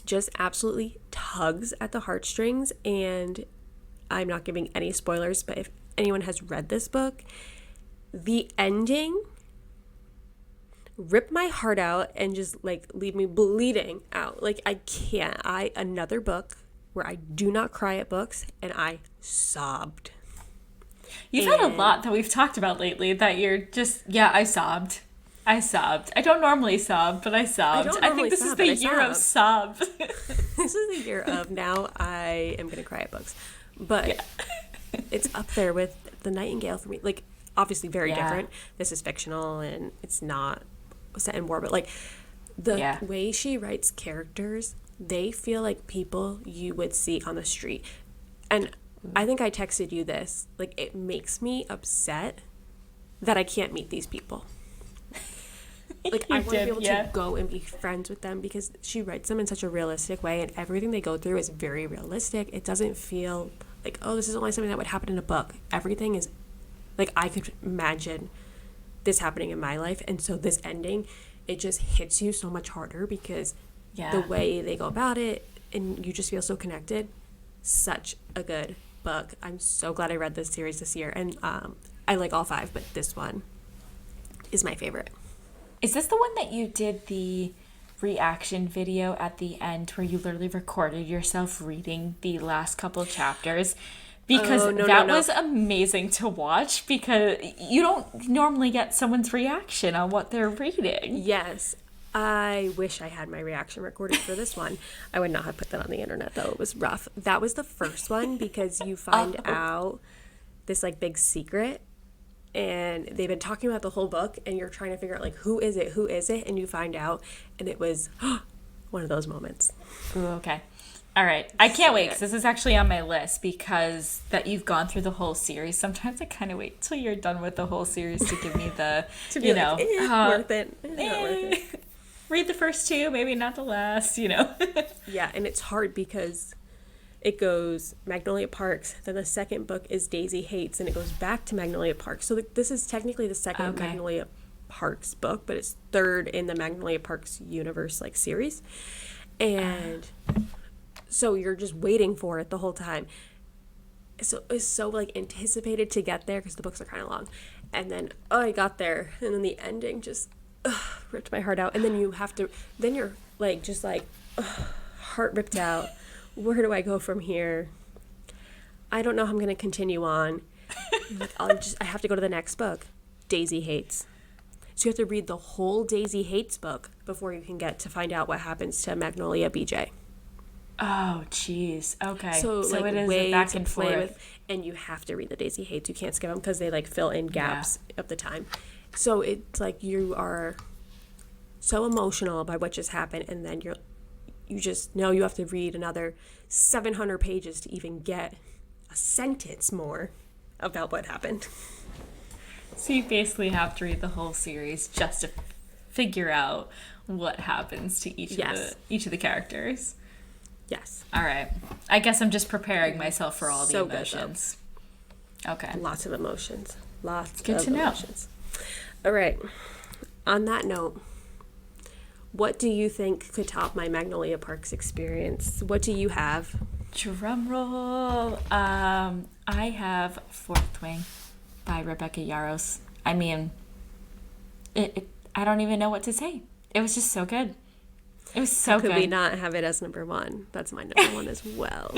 just absolutely tugs at the heartstrings, and I'm not giving any spoilers, but if anyone has read this book, the ending ripped my heart out and just like leave me bleeding out. Like I can't. Another book where I do not cry at books, and I sobbed. You've had a lot that we've talked about lately that you're just, I sobbed. I don't normally sob, but I sobbed. I think this is the year of sob. This is the year of now I am going to cry at books. But it's up there with The Nightingale for me. Like, obviously very different. This is fictional and it's not set in war, but like the way she writes characters, they feel like people you would see on the street. And I think I texted you this. Like, it makes me upset that I can't meet these people. Like, I want to be able to go and be friends with them because she writes them in such a realistic way, and everything they go through is very realistic. It doesn't feel like, oh, this is only something that would happen in a book. Everything is, like, I could imagine this happening in my life, and so this ending, it just hits you so much harder because the way they go about it, and you just feel so connected. Such a good book. I'm so glad I read this series this year, and I like all 5, but this one is my favorite. Is this the one that you did the reaction video at the end where you literally recorded yourself reading the last couple chapters? Because that was amazing to watch because you don't normally get someone's reaction on what they're reading. Yes. I wish I had my reaction recorded for this one. I would not have put that on the internet, though. It was rough. That was the first one because you find out this, like, big secret. And they've been talking about the whole book, and you're trying to figure out, like, who is it? And you find out, and it was one of those moments. Ooh, okay. All right. I can't wait because this is actually on my list because that you've gone through the whole series. Sometimes I kind of wait till you're done with the whole series to give me the, worth it. Not worth it. Read the first 2, maybe not the last, Yeah, and it's hard because it goes Magnolia Parks, then the second book is Daisy Hates, and it goes back to Magnolia Parks. So this is technically the second Magnolia Parks book, but it's third in the Magnolia Parks universe, like, series. And so you're just waiting for it the whole time. So it's so, like, anticipated to get there because the books are kind of long. And then, I got there, and then the ending just ripped my heart out. And then then you're, like, just like, heart ripped out. Where do I go from here? I don't know how I'm going to continue on. Like, I have to go to the next book. Daisy Hates. So you have to read the whole Daisy Hates book before you can get to find out what happens to Magnolia BJ. Oh, jeez. Okay. So like, it is way a back to and play forth. with, and you have to read the Daisy Hates. You can't skip them because they, like, fill in gaps of the time. So it's like you are so emotional by what just happened, and then you just know you have to read another 700 pages to even get a sentence more about what happened. So you basically have to read the whole series just to figure out what happens to each of the characters. Yes. All right. I guess I'm just preparing myself for all the emotions. Okay. Lots of emotions. Lots Good of to know. emotions. All right. On that note, what do you think could top my Magnolia Parks experience? What do you have? Drum roll. I have Fourth Wing by Rebecca Yaros. I mean, I don't even know what to say. It was just so good. It was so good. Could we not have it as number one? That's my number one as well.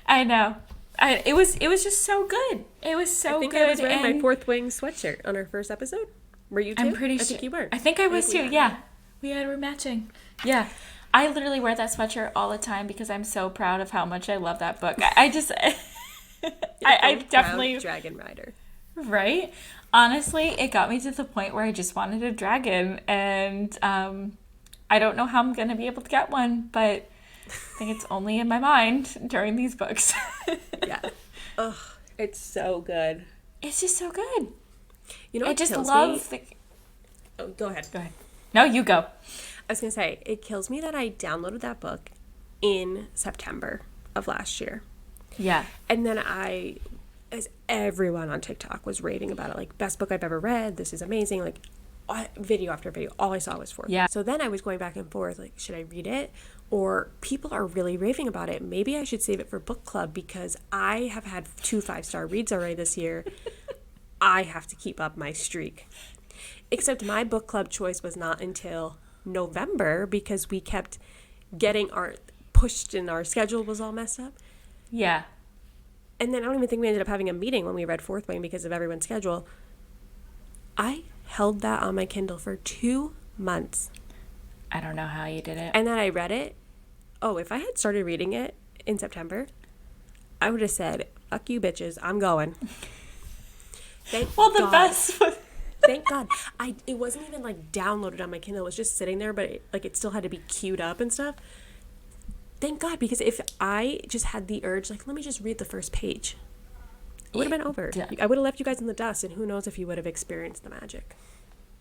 I know. It was just so good. It was so good. I think I was wearing my Fourth Wing sweatshirt on our first episode. Were you too? I'm pretty sure. I think you were. I think I was too. Yeah. We were matching. Yeah. I literally wear that sweatshirt all the time because I'm so proud of how much I love that book. I just I definitely dragon rider. Right? Honestly, it got me to the point where I just wanted a dragon, and I don't know how I'm going to be able to get one, but I think it's only in my mind during these books. Yeah. Ugh, it's so good. It's just so good. You know what I just kills love me? Oh, go ahead. Go ahead. No, you go. I was going to say, it kills me that I downloaded that book in September of last year. Yeah. And then as everyone on TikTok was raving about it, like, best book I've ever read, this is amazing, like, video after video, all I saw was Fourth. Yeah. So then I was going back and forth, like, should I read it? Or people are really raving about it. Maybe I should save it for book club because I have had 2 5-star reads already this year. I have to keep up my streak. Except my book club choice was not until November because we kept getting pushed and our schedule was all messed up. Yeah. And then I don't even think we ended up having a meeting when we read Fourth Wing because of everyone's schedule. I held that on my Kindle for 2 months. I don't know how you did it. And then I read it. Oh, if I had started reading it in September, I would have said, fuck you bitches, I'm going. Thank God. Best was... Thank God. It wasn't even, like, downloaded on my Kindle. It was just sitting there, but it still had to be queued up and stuff. Thank God, because if I just had the urge, like, let me just read the first page, it would have been over. Yeah. I would have left you guys in the dust, and who knows if you would have experienced the magic.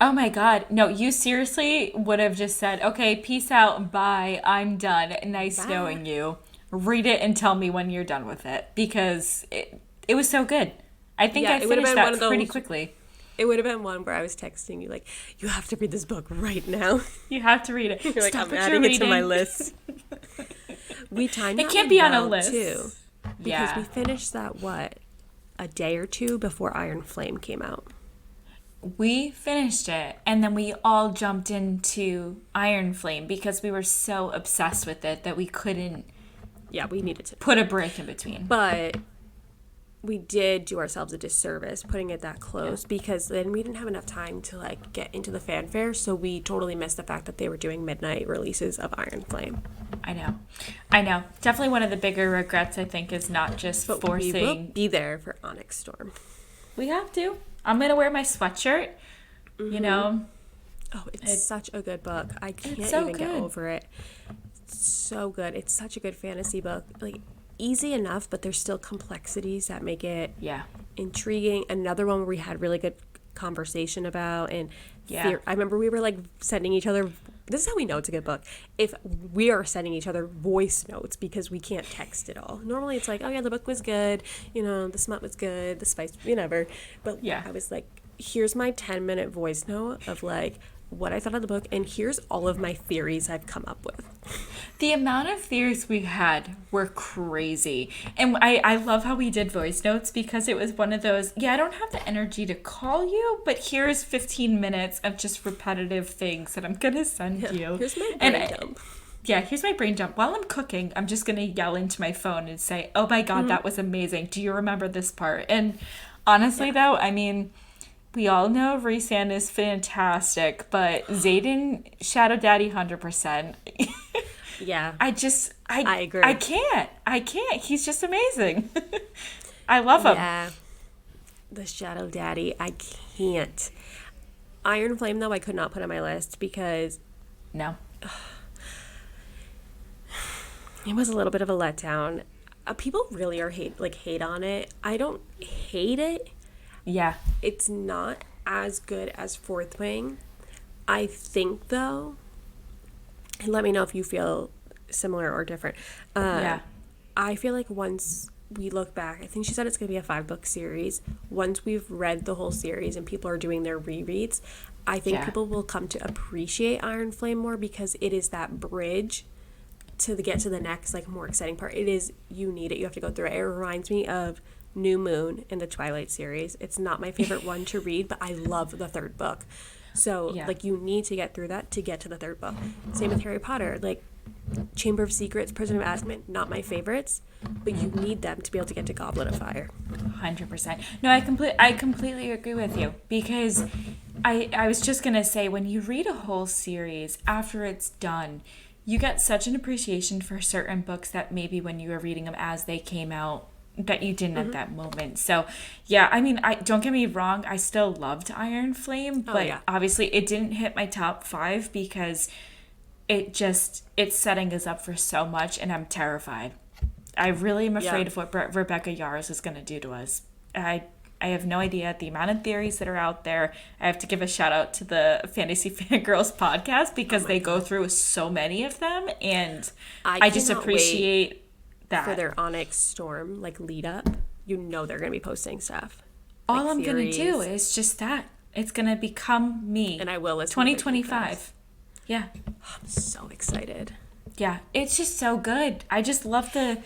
Oh my God. No, you seriously would have just said, okay, peace out, bye, I'm done. Nice Bye. knowing you. Read it and tell me when you're done with it because it was so good. I think I finished that pretty quickly. It would have been one where I was texting you, like, you have to read this book right now. You have to read it. You're like, Stop I'm what adding you're it to reading. my list. We timed It that can't one be on a well, list. too, because Yeah. we finished that, a day or two before Iron Flame came out. We finished it, and then we all jumped into Iron Flame because we were so obsessed with it that we couldn't We needed to. put a break in between. But we did do ourselves a disservice putting it that close because then we didn't have enough time to, like, get into the fanfare, so we totally missed the fact that they were doing midnight releases of Iron Flame. I know. Definitely one of the bigger regrets, I think, is not just But forcing... we will be there for Onyx Storm. We have to. I'm going to wear my sweatshirt, you know. Oh, it's such a good book. I can't so even get good. over it. It's so good. It's such a good fantasy book. Like, easy enough, but there's still complexities that make it intriguing. Another one where we had really good conversation about and fear. I remember we were, like, sending each other this is how we know it's a good book. If we are sending each other voice notes because we can't text it all. Normally it's like, oh yeah, the book was good, you know, the smut was good, the spice, whatever. But yeah, I was like, here's my 10-minute voice note of like what I thought of the book, and here's all of my theories I've come up with. The amount of theories we had were crazy. And I love how we did voice notes, because it was one of those, yeah, I don't have the energy to call you, but here's 15 minutes of just repetitive things that I'm going to send you. Here's my brain dump. Yeah, here's my brain dump. While I'm cooking, I'm just going to yell into my phone and say, oh my God, that was amazing. Do you remember this part? And honestly, though, I mean, we all know Rhysand is fantastic, but Xaden, Shadow Daddy 100%. Yeah. I agree. I can't. He's just amazing. I love him. Yeah. The Shadow Daddy, I can't. Iron Flame, though, I could not put on my list because... No. It was a little bit of a letdown. People really are hate on it. I don't hate it. Yeah. It's not as good as Fourth Wing. I think, though, and let me know if you feel similar or different. Yeah. I feel like once we look back, I think she said it's going to be a 5-book series. Once we've read the whole series and people are doing their rereads, I think people will come to appreciate Iron Flame more, because it is that bridge to get to the next, like, more exciting part. It is, you need it. You have to go through it. It reminds me of New Moon in the Twilight series. It's not my favorite one to read, but I love the 3rd book. So, like, you need to get through that to get to the 3rd book. Same with Harry Potter. Like, Chamber of Secrets, Prison of Azkaban, not my favorites, but you need them to be able to get to Goblet of Fire. 100%. No, I completely agree with you, because I was just going to say, when you read a whole series, after it's done, you get such an appreciation for certain books that maybe when you were reading them as they came out, that you didn't at that moment. So, yeah, I mean, don't get me wrong, I still loved Iron Flame, but obviously it didn't hit my top 5 because it's setting us up for so much, and I'm terrified. I really am afraid of what Rebecca Yaros is going to do to us. I have no idea the amount of theories that are out there. I have to give a shout out to the Fantasy Fangirls podcast, because they go through so many of them, and I just appreciate that. For their Onyx Storm, like, lead up, you know they're going to be posting stuff. All like, I'm going to do is just that. It's going to become me. And I will listen 2025. Yeah. I'm so excited. Yeah, it's just so good. I just love the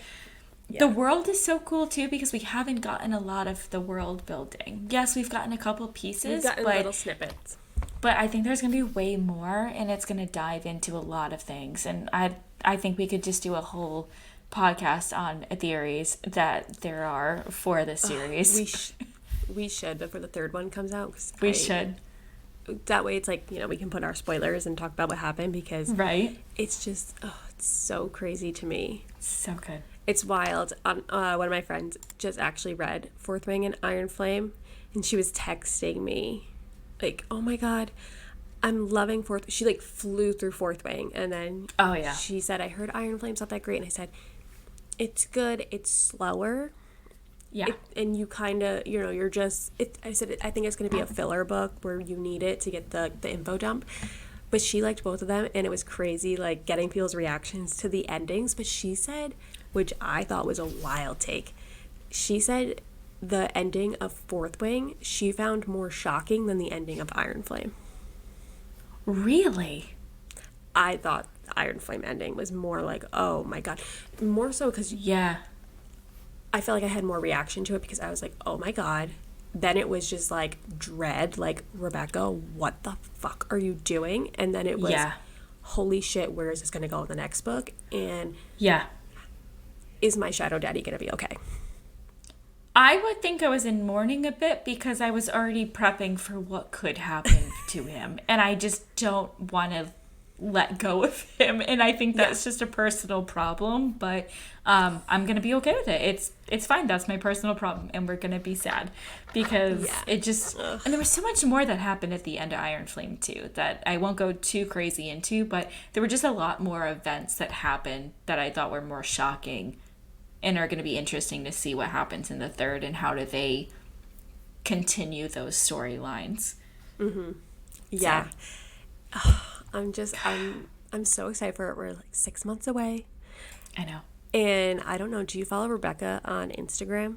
world is so cool too, because we haven't gotten a lot of the world building. Yes, we've gotten a couple pieces. We've gotten little snippets. But I think there's going to be way more, and it's going to dive into a lot of things. And I think we could just do a whole podcast on theories that there are for the series. We should before the 3rd one comes out. We should. That way it's like, you know, we can put our spoilers and talk about what happened, because it's just, it's so crazy to me. So good. It's wild. One of my friends just actually read Fourth Wing and Iron Flame, and she was texting me like, oh my God, I'm loving She like flew through Fourth Wing, and then she said, I heard Iron Flame's not that great, and I said, it's good, it's slower. Yeah. And you kind of, you know, you're just, I said, I think it's going to be a filler book where you need it to get the info dump. But she liked both of them, and it was crazy, like, getting people's reactions to the endings. But she said, which I thought was a wild take, she said the ending of Fourth Wing she found more shocking than the ending of Iron Flame. Really? I thought the Iron Flame ending was more like, oh my God. More so because... Yeah. I felt like I had more reaction to it because I was like, oh my God. Then it was just like dread, like, Rebecca, what the fuck are you doing? And then it was, holy shit, where is this going to go in the next book? And is my shadow daddy going to be okay? I would think I was in mourning a bit because I was already prepping for what could happen to him. And I just don't want to let go of him, and I think that's just a personal problem, but I'm gonna be okay with it. It's fine. That's my personal problem, and we're gonna be sad because it just and there was so much more that happened at the end of Iron Flame too that I won't go too crazy into, but there were just a lot more events that happened that I thought were more shocking and are gonna be interesting to see what happens in the 3rd and how do they continue those storylines. Mm-hmm. Yeah. So. I'm so excited for it. We're like 6 months away. I know. And I don't know, do you follow Rebecca on Instagram?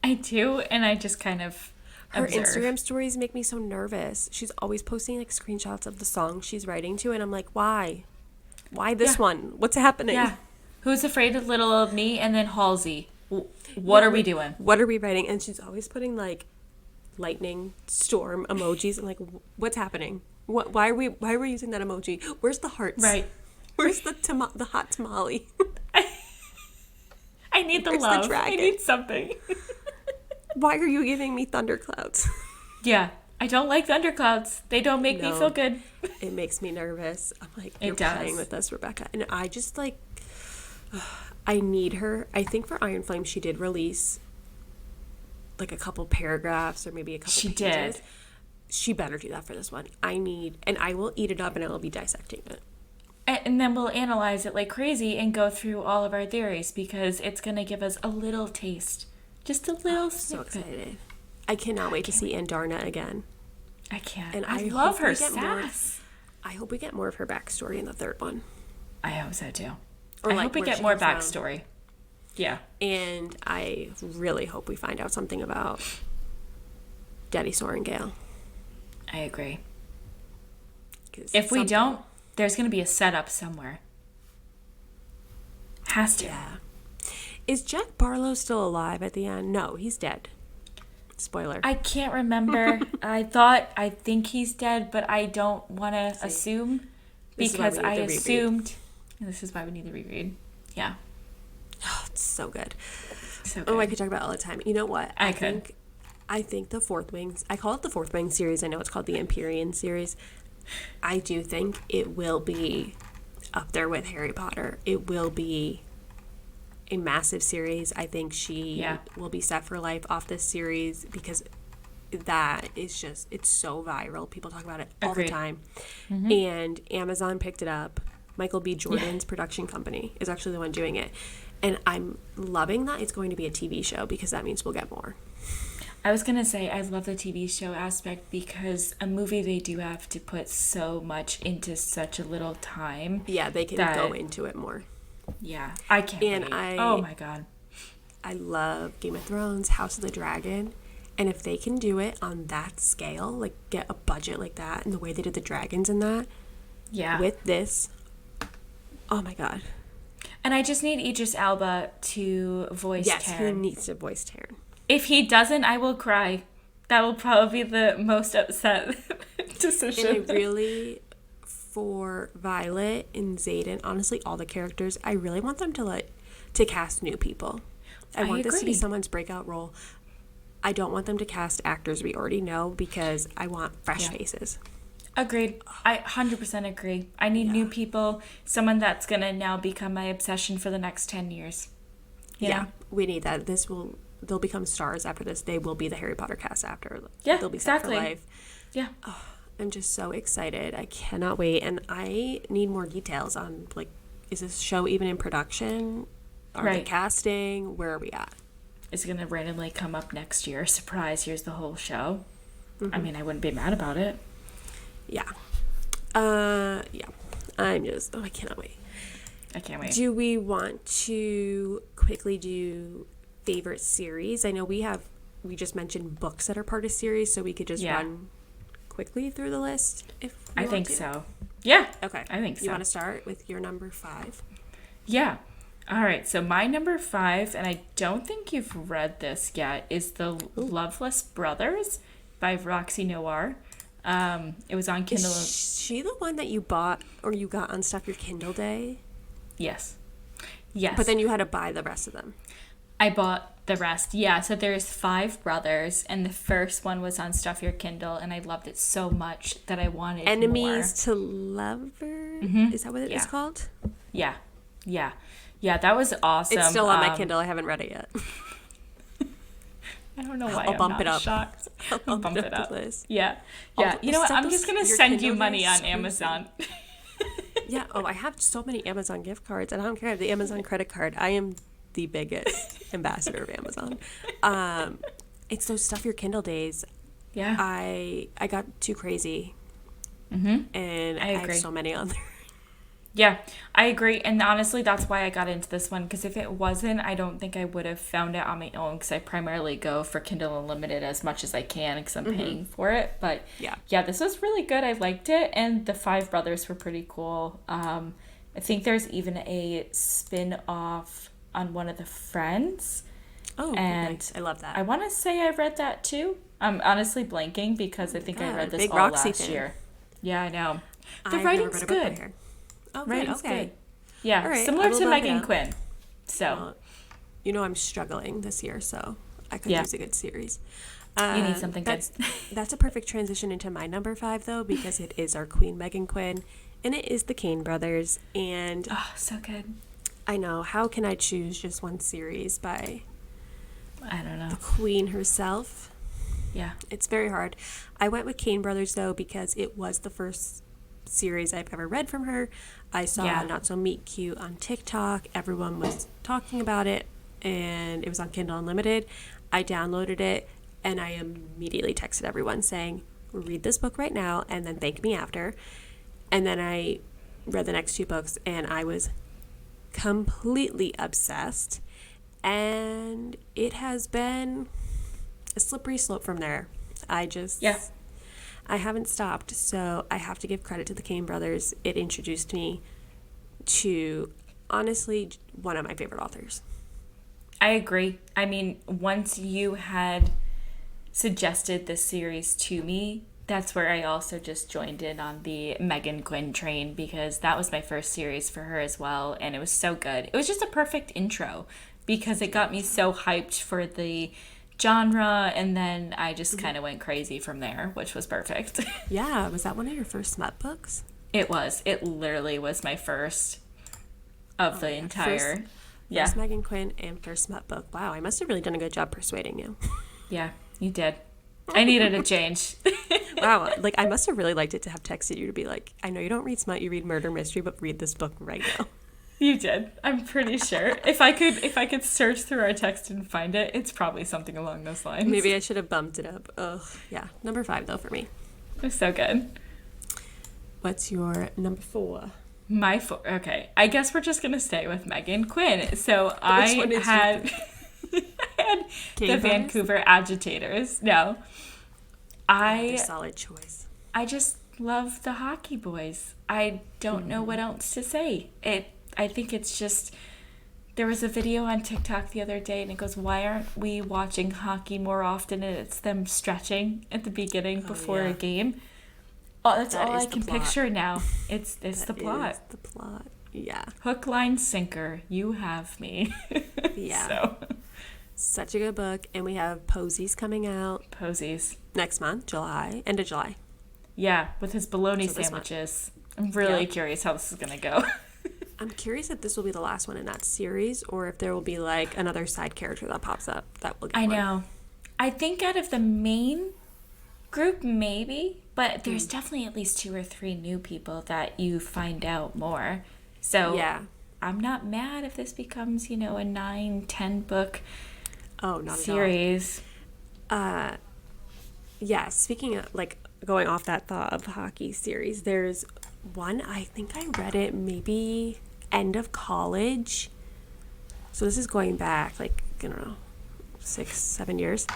I do, and I just kind of Her observe. Instagram stories make me so nervous. She's always posting like screenshots of the song she's writing to, and I'm like, why? Why this one? What's happening? Yeah. Who's Afraid of Little Old Me? And then Halsey. What are we doing? What are we writing? And she's always putting like lightning storm emojis. I'm like, what's happening? Why are we using that emoji? Where's the hearts? Right. Where's the hot tamale? I need the Where's love. the dragon? I need something. Why are you giving me thunderclouds? Yeah. I don't like thunderclouds. They don't make me feel good. It makes me nervous. I'm like, It you're does. playing with us, Rebecca. And I just like, I need her. I think for Iron Flame, she did release like a couple paragraphs or maybe a couple She pages. did. She better do that for this one. And I will eat it up and I will be dissecting it. And then we'll analyze it like crazy and go through all of our theories because it's going to give us a little taste. Just a little snippet. So excited. I cannot wait to see Andarna again. I can't. And I I love hope we her get sass. I hope we get more of her backstory in the third one. I hope so too. Or I like hope we where get she more comes from. backstory. Yeah. And I really hope we find out something about Daddy Sorengale. I agree. 'Cause If we something- don't, there's going to be a setup somewhere. Has to. Yeah. Is Jack Barlow still alive at the end? No, he's dead. Spoiler. I can't remember. I think he's dead, but I don't want to assume This is why because we need I the reread. assumed. This is why we need the reread. Yeah. Oh, it's so good. So good. Oh, I could talk about it all the time. You know what? I could. I think the Fourth Wings, I call it the Fourth Wing series. I know it's called the Empyrean series. I do think it will be up there with Harry Potter. It will be a massive series. I think she will be set for life off this series because that is just, it's so viral. People talk about it all the time. Mm-hmm. And Amazon picked it up. Michael B. Jordan's production company is actually the one doing it. And I'm loving that it's going to be a TV show because that means we'll get more. I was going to say, I love the TV show aspect because a movie, they do have to put so much into such a little time. Yeah, they can go into it more. Yeah, I can't wait. Oh my God. I love Game of Thrones, House of the Dragon. And if they can do it on that scale, like get a budget like that and the way they did the dragons in that, with this, oh my God. And I just need Idris Elba to voice Taryn. Yes, he needs to voice Taryn. If he doesn't, I will cry. That will probably be the most upset decision. And I really, for Violet and Xaden, honestly, all the characters, I really want them to cast new people. I want this to be someone's breakout role. I don't want them to cast actors we already know because I want fresh faces. Agreed. I 100% agree. I need new people, someone that's going to now become my obsession for the next 10 years. You know? We need that. They'll become stars after this. They will be the Harry Potter cast after. Yeah, they'll be set for life. Yeah. Oh, I'm just so excited. I cannot wait. And I need more details on, like, is this show even in production? Are they casting? Where are we at? Is it going to randomly come up next year? Surprise, here's the whole show. Mm-hmm. I mean, I wouldn't be mad about it. Yeah. I'm just, I cannot wait. I can't wait. Do we want to quickly do favorite series? I know we just mentioned books that are part of series, so we could just run quickly through the list if we want think to. so. Yeah. Okay. I think so. You want to start with your number 5? Yeah. All right. So my number 5, and I don't think you've read this yet, is The Loveless Brothers by Roxy Noir. It was on Kindle. Is she the one that you bought or you got on Stuff Your Kindle Day? Yes. But then you had to buy the rest of them. I bought the rest. Yeah, so there's 5 brothers, and the first one was on Stuff Your Kindle, and I loved it so much that I wanted Enemies more. to Lovers? Mm-hmm. Is that what it is called? Yeah. Yeah. Yeah, that was awesome. It's still on my Kindle. I haven't read it yet. I don't know why I'll I'm bump not it up. shocked. I'll bump it up. Yeah. I'll Yeah. You know what? I'm just going to send you money on Amazon. Yeah. Oh, I have so many Amazon gift cards, and I don't care. I have the Amazon credit card. I am the biggest ambassador of Amazon. It's those Stuff Your Kindle days. Yeah. I got too crazy And I agree. have so many on there. Yeah, I agree. And honestly, that's why I got into this one. Because if it wasn't, I don't think I would have found it on my own. Because I primarily go for Kindle Unlimited as much as I can because I'm paying for it. But yeah, this was really good. I liked it. And the five brothers were pretty cool. I think there's even a spin-off on one of the friends. Oh, and nice. I love that. I want to say I read that too. I'm honestly blanking because I think I read this all last year. Yeah, I know. The writing's good. Oh, writing's okay. good. Yeah, right, similar to Megan Quinn. So, well, I'm struggling this year, so I could use a good series. You need something good. That's a perfect transition into my number 5, though, because it is our queen, Megan Quinn, and it is the Kane brothers. And so good. I know. How can I choose just one series by I don't know. the queen herself? Yeah. It's very hard. I went with Kane brothers, though, because it was the first series I've ever read from her. I saw Not So Meet Cute on TikTok. Everyone was talking about it, and it was on Kindle Unlimited. I downloaded it, and I immediately texted everyone saying, read this book right now, and then thank me after. And then I read the next 2 books, and I was completely obsessed. And it has been a slippery slope from there. I haven't stopped, so I have to give credit to the Kane brothers. It introduced me to, honestly, one of my favorite authors. I agree. I mean, once you had suggested this series to me, that's where I also just joined in on the Megan Quinn train because that was my first series for her as well, and it was so good. It was just a perfect intro because it got me so hyped for the genre, and then I just kind of went crazy from there, which was perfect. Yeah, was that one of your first smut books? It was. It literally was my first of the entire. First Megan Quinn and first smut book. Wow, I must have really done a good job persuading you. Yeah, you did. I needed a change. Wow, like I must have really liked it to have texted you to be like, I know you don't read smut, you read murder mystery, but read this book right now. You did. I'm pretty sure. If I could search through our text and find it, it's probably something along those lines. Maybe I should have bumped it up. Ugh, yeah. Number 5 though for me. It was so good. What's your number 4? My 4. Okay, I guess we're just gonna stay with Megan Quinn. So I had the Vancouver Agitators. No, solid choice. I just love the Hockey Boys. I don't know what else to say. I think it's just, there was a video on TikTok the other day and it goes, why aren't we watching hockey more often? And it's them stretching at the beginning before a game. Oh, that's all I can picture now. It's the plot. Is the plot. Yeah. Hook, line, sinker. You have me. Yeah. So. Such a good book. And we have Posies coming out. Posies. Next month, end of July. Yeah, with his bologna sandwiches. I'm really curious how this is going to go. I'm curious if this will be the last one in that series or if there will be like another side character that pops up that will get I know. I think out of the main group, maybe, but there's definitely at least 2 or 3 new people that you find out more. So I'm not mad if this becomes, a 9-10 book series. Yeah, speaking of like going off that thought of hockey series, there's one, I think I read it maybe end of college. So this is going back like, I don't know, 6-7 years.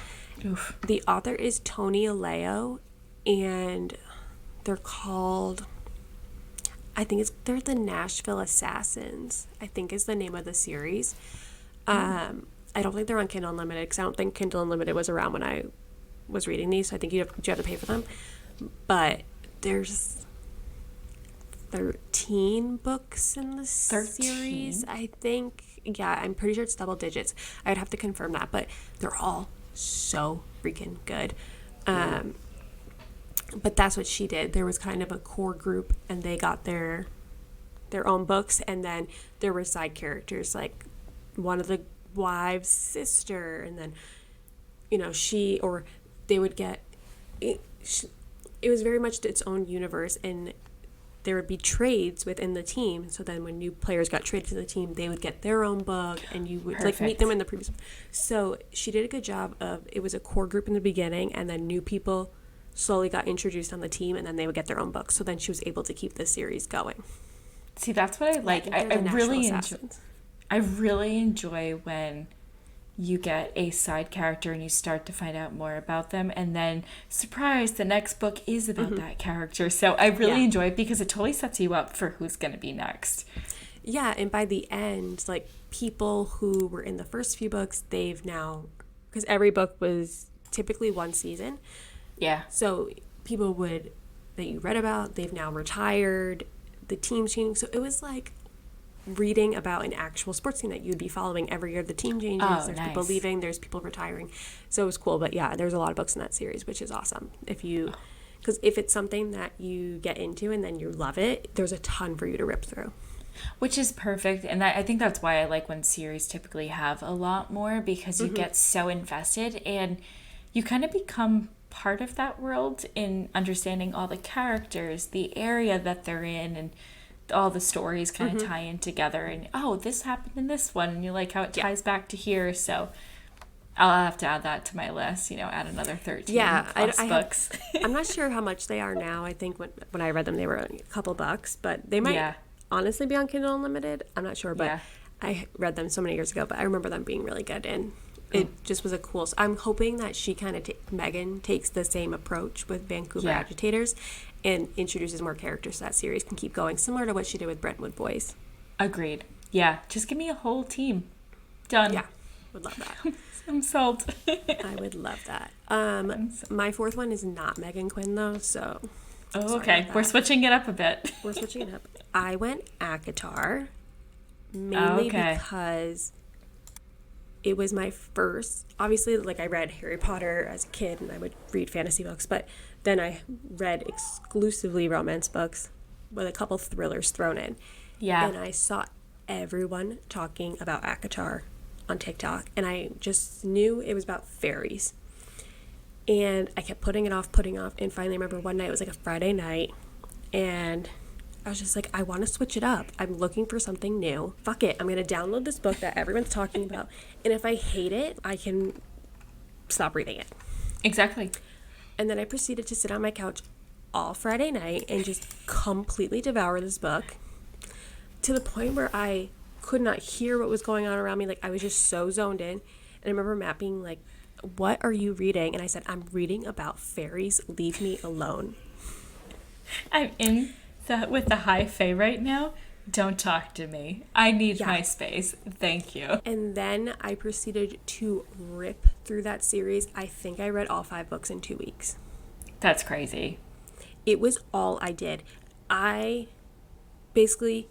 Oof. The author is Tony Aleo, and they're called, they're the Nashville Assassins, I think is the name of the series. I don't think they're on Kindle Unlimited because I don't think Kindle Unlimited was around when I was reading these, so I think you have to pay for them. But there's 13 books in the series, I think. Yeah, I'm pretty sure it's double digits. I'd have to confirm that, but they're all so freaking good. But that's what she did. There was kind of a core group, and they got their own books, and then there were side characters, like one of the wives' sister, and then, they would get... It was very much its own universe, and there would be trades within the team. So then when new players got traded to the team, they would get their own book, and you would meet them in the previous one. So she did a good job of, it was a core group in the beginning, and then new people slowly got introduced on the team, and then they would get their own books. So then she was able to keep the series going. See, that's what I like. I really enjoy when you get a side character and you start to find out more about them, and then surprise, the next book is about that character. So I really enjoy it because it totally sets you up for who's going to be next. Yeah, and by the end, like, people who were in the first few books, they've now, because every book was typically one season. Yeah. So people that you read about, they've now retired, the team's changing. So it was like reading about an actual sports team that you'd be following every year. The team changes, there's people leaving, there's people retiring. So it was cool. But yeah, there's a lot of books in that series, which is awesome. Because if it's something that you get into and then you love it, there's a ton for you to rip through. Which is perfect. And I think that's why I like when series typically have a lot more, because you get so invested and you kind of become part of that world in understanding all the characters, the area that they're in, and all the stories kind of tie in together. And this happened in this one, and you like how it ties back to here. So I'll have to add that to my list, add another 13 plus books. I'm not sure how much they are now. I think when I read them, they were a couple bucks, but they might honestly be on Kindle Unlimited. I'm not sure, but I read them so many years ago, but I remember them being really good, and it just was a cool. So I'm hoping that she kind of Megan takes the same approach with Vancouver Agitators and introduces more characters so that series can keep going, similar to what she did with Brentwood Boys. Agreed. Yeah, just give me a whole team. Done. Yeah, would love that. I'm sold. I would love that. My fourth one is not Megan Quinn though, so. Oh, okay. We're switching it up a bit. We're switching it up. I went ACOTAR mainly because it was my first. Obviously, like, I read Harry Potter as a kid and I would read fantasy books, but then I read exclusively romance books with a couple thrillers thrown in. Yeah. And I saw everyone talking about ACOTAR on TikTok, and I just knew it was about fairies. And I kept putting it off, and finally I remember one night, it was like a Friday night, and I was just like, I want to switch it up. I'm looking for something new. Fuck it. I'm going to download this book that everyone's talking about, and if I hate it, I can stop reading it. Exactly. And then I proceeded to sit on my couch all Friday night and just completely devour this book to the point where I could not hear what was going on around me. Like, I was just so zoned in. And I remember Matt being like, what are you reading? And I said, I'm reading about fairies. Leave me alone. I'm in with the high fae right now. Don't talk to me. I need my space. Thank you. And then I proceeded to rip through that series. I think I read all 5 books in 2 weeks. That's crazy. It was all I did. I basically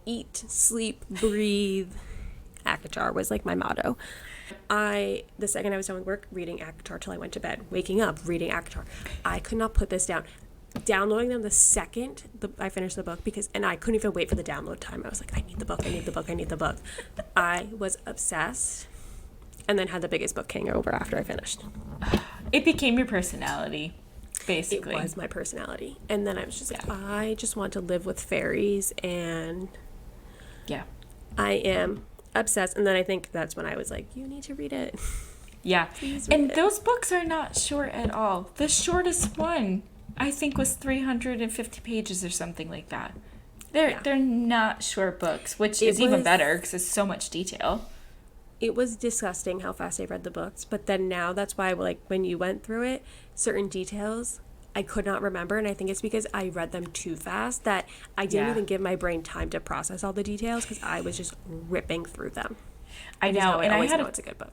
eat, sleep, breathe. ACOTAR was like my motto. The second I was done with work, reading ACOTAR till I went to bed. Waking up, reading ACOTAR. I could not put this down. Downloading them the second I finished the book, and I couldn't even wait for the download time. I was like, I need the book. I was obsessed, and then had the biggest book hangover after I finished. It became your personality, basically. It was my personality. And then I was just like, I just want to live with fairies, and I am obsessed. And then I think that's when I was like, you need to read it. Yeah. And those books are not short at all. The shortest one, I think, was 350 pages or something like that. They're not short books, which is even better because it's so much detail. It was disgusting how fast I read the books, but then now that's why, like, when you went through it, certain details I could not remember, and I think it's because I read them too fast that I didn't even give my brain time to process all the details because I was just ripping through them. I know, and I always know it's a good book.